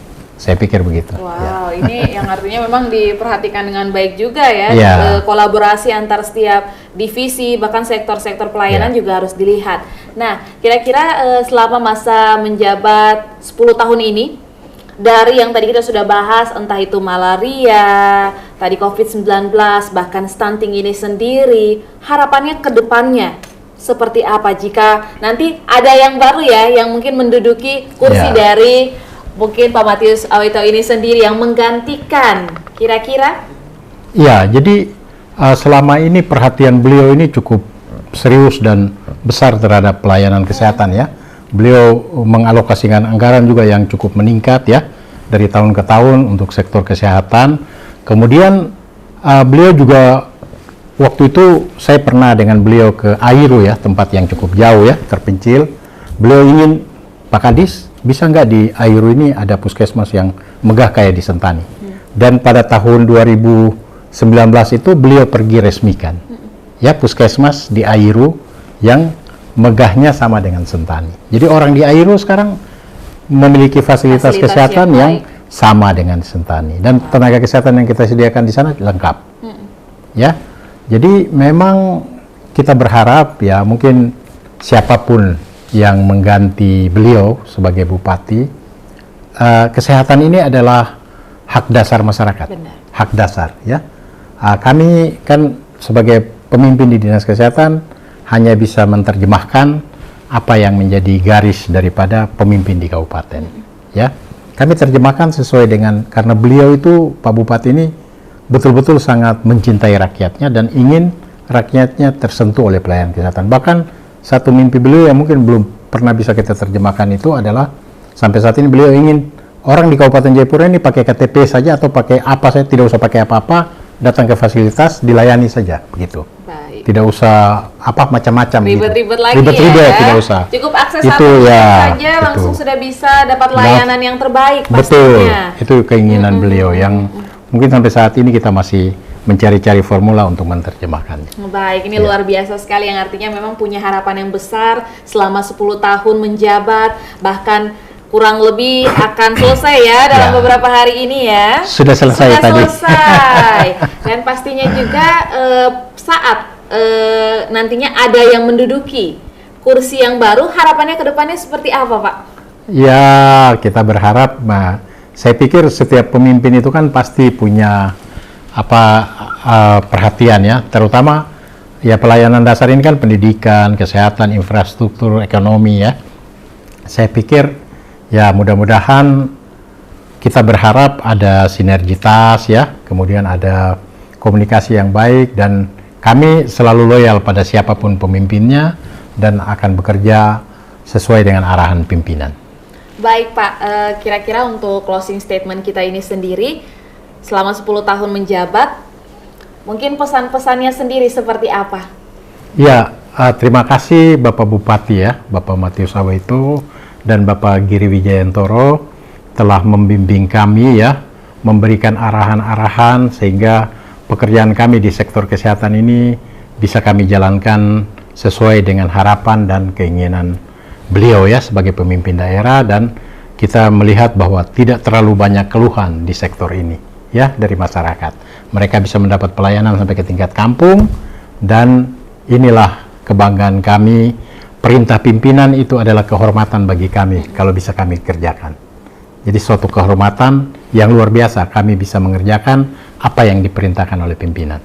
Saya pikir begitu. Wow, ini yang artinya memang diperhatikan dengan baik juga ya. Kolaborasi antar setiap divisi, bahkan sektor-sektor pelayanan juga harus dilihat. Nah, kira-kira selama masa menjabat 10 tahun ini, dari yang tadi kita sudah bahas, entah itu malaria, tadi COVID-19, bahkan stunting ini sendiri, harapannya ke depannya seperti apa jika nanti ada yang baru ya, yang mungkin menduduki kursi dari mungkin Pak Matius Awito ini sendiri yang menggantikan, kira-kira? Ya, jadi selama ini perhatian beliau ini cukup serius dan besar terhadap pelayanan kesehatan ya. Beliau mengalokasikan anggaran juga yang cukup meningkat ya, dari tahun ke tahun untuk sektor kesehatan. Kemudian beliau juga waktu itu saya pernah dengan beliau ke Airu ya, tempat yang cukup jauh ya, terpencil. Beliau ingin, Pak Kadis, bisa nggak di Airu ini ada puskesmas yang megah kayak di Sentani? Dan pada tahun 2019 itu beliau pergi resmikan ya puskesmas di Airu yang megahnya sama dengan Sentani. Jadi orang di Airu sekarang memiliki fasilitas kesehatan yang sama dengan Sentani, dan tenaga kesehatan yang kita sediakan di sana lengkap. Ya, jadi memang kita berharap ya mungkin siapapun yang mengganti beliau sebagai bupati, kesehatan ini adalah hak dasar masyarakat. Benar. Hak dasar, ya. Kami kan sebagai pemimpin di Dinas Kesehatan hanya bisa menerjemahkan apa yang menjadi garis daripada pemimpin di kabupaten, ya. Kami terjemahkan sesuai dengan, karena beliau itu, Pak Bupati ini betul-betul sangat mencintai rakyatnya dan ingin rakyatnya tersentuh oleh pelayanan kesehatan. Bahkan satu mimpi beliau yang mungkin belum pernah bisa kita terjemahkan itu adalah sampai saat ini beliau ingin orang di Kabupaten Jayapura ini pakai KTP saja atau pakai apa saja, tidak usah pakai apa-apa, datang ke fasilitas dilayani saja, begitu. Baik. Tidak usah apa macam-macam ribet-ribet gitu. lagi Ribet-ribet, ya. tidak usah. Cukup akses itu satu ya, saja langsung sudah bisa dapat layanan yang terbaik betul. pastinya. Itu keinginan beliau yang mungkin sampai saat ini kita masih mencari-cari formula untuk menerjemahkannya. Baik, ini luar biasa sekali, yang artinya memang punya harapan yang besar selama 10 tahun menjabat, bahkan kurang lebih akan selesai ya dalam beberapa hari ini ya. Sudah selesai tadi. Selesai. Dan pastinya juga saat nantinya ada yang menduduki kursi yang baru, harapannya ke depannya seperti apa, Pak? Ya, kita berharap, saya pikir setiap pemimpin itu kan pasti punya perhatian ya, terutama ya pelayanan dasar ini kan pendidikan, kesehatan, infrastruktur, ekonomi ya. Saya pikir ya mudah-mudahan kita berharap ada sinergitas ya, kemudian ada komunikasi yang baik, dan kami selalu loyal pada siapapun pemimpinnya dan akan bekerja sesuai dengan arahan pimpinan. Baik Pak, kira-kira untuk closing statement kita ini sendiri, selama 10 tahun menjabat, mungkin pesan-pesannya sendiri seperti apa? Ya, terima kasih Bapak Bupati ya, Bapak Matius Awe itu dan Bapak Giri Wijayantoro telah membimbing kami ya, memberikan arahan-arahan sehingga pekerjaan kami di sektor kesehatan ini bisa kami jalankan sesuai dengan harapan dan keinginan beliau ya sebagai pemimpin daerah, dan kita melihat bahwa tidak terlalu banyak keluhan di sektor ini ya dari masyarakat. Mereka bisa mendapat pelayanan sampai ke tingkat kampung, dan inilah kebanggaan kami. Perintah pimpinan itu adalah kehormatan bagi kami kalau bisa kami kerjakan. Jadi suatu kehormatan yang luar biasa kami bisa mengerjakan apa yang diperintahkan oleh pimpinan.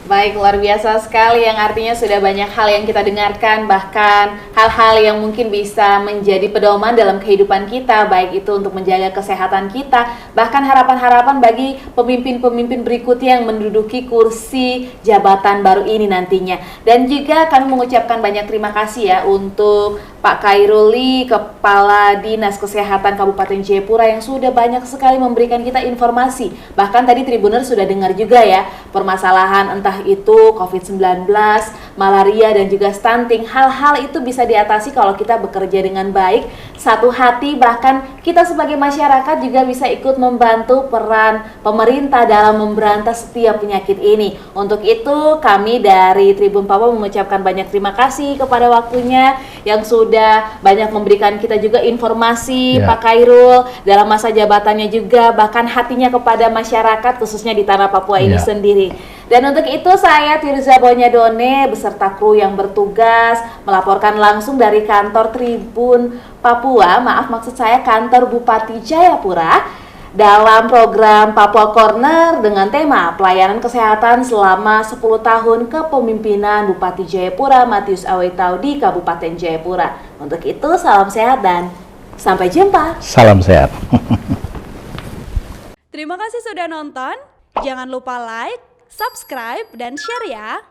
Baik, luar biasa sekali, yang artinya sudah banyak hal yang kita dengarkan, bahkan hal-hal yang mungkin bisa menjadi pedoman dalam kehidupan kita, baik itu untuk menjaga kesehatan kita, bahkan harapan-harapan bagi pemimpin-pemimpin berikutnya yang menduduki kursi jabatan baru ini nantinya. Dan juga kami mengucapkan banyak terima kasih ya untuk Pak Khairuli, Kepala Dinas Kesehatan Kabupaten Jayapura, yang sudah banyak sekali memberikan kita informasi. Bahkan tadi Tribuner sudah dengar juga ya, permasalahan entah itu COVID-19, malaria, dan juga stunting. Hal-hal itu bisa diatasi kalau kita bekerja dengan baik, satu hati, bahkan kita sebagai masyarakat juga bisa ikut membantu peran pemerintah dalam memberantas setiap penyakit ini. Untuk itu kami dari Tribun Papua mengucapkan banyak terima kasih kepada waktunya yang sudah banyak memberikan kita juga informasi, Pak Khairul, dalam masa jabatannya juga, bahkan hatinya kepada masyarakat khususnya di tanah Papua ini sendiri. Dan untuk itu saya Tirza Bonyadone beserta kru yang bertugas melaporkan langsung dari kantor Tribun Papua, maksud saya kantor Bupati Jayapura, dalam program Papua Corner dengan tema pelayanan kesehatan selama 10 tahun kepemimpinan Bupati Jayapura Matius Awe Tau di Kabupaten Jayapura. Untuk itu salam sehat dan sampai jumpa. Salam sehat. Terima kasih sudah nonton. Jangan lupa like, subscribe, dan share ya.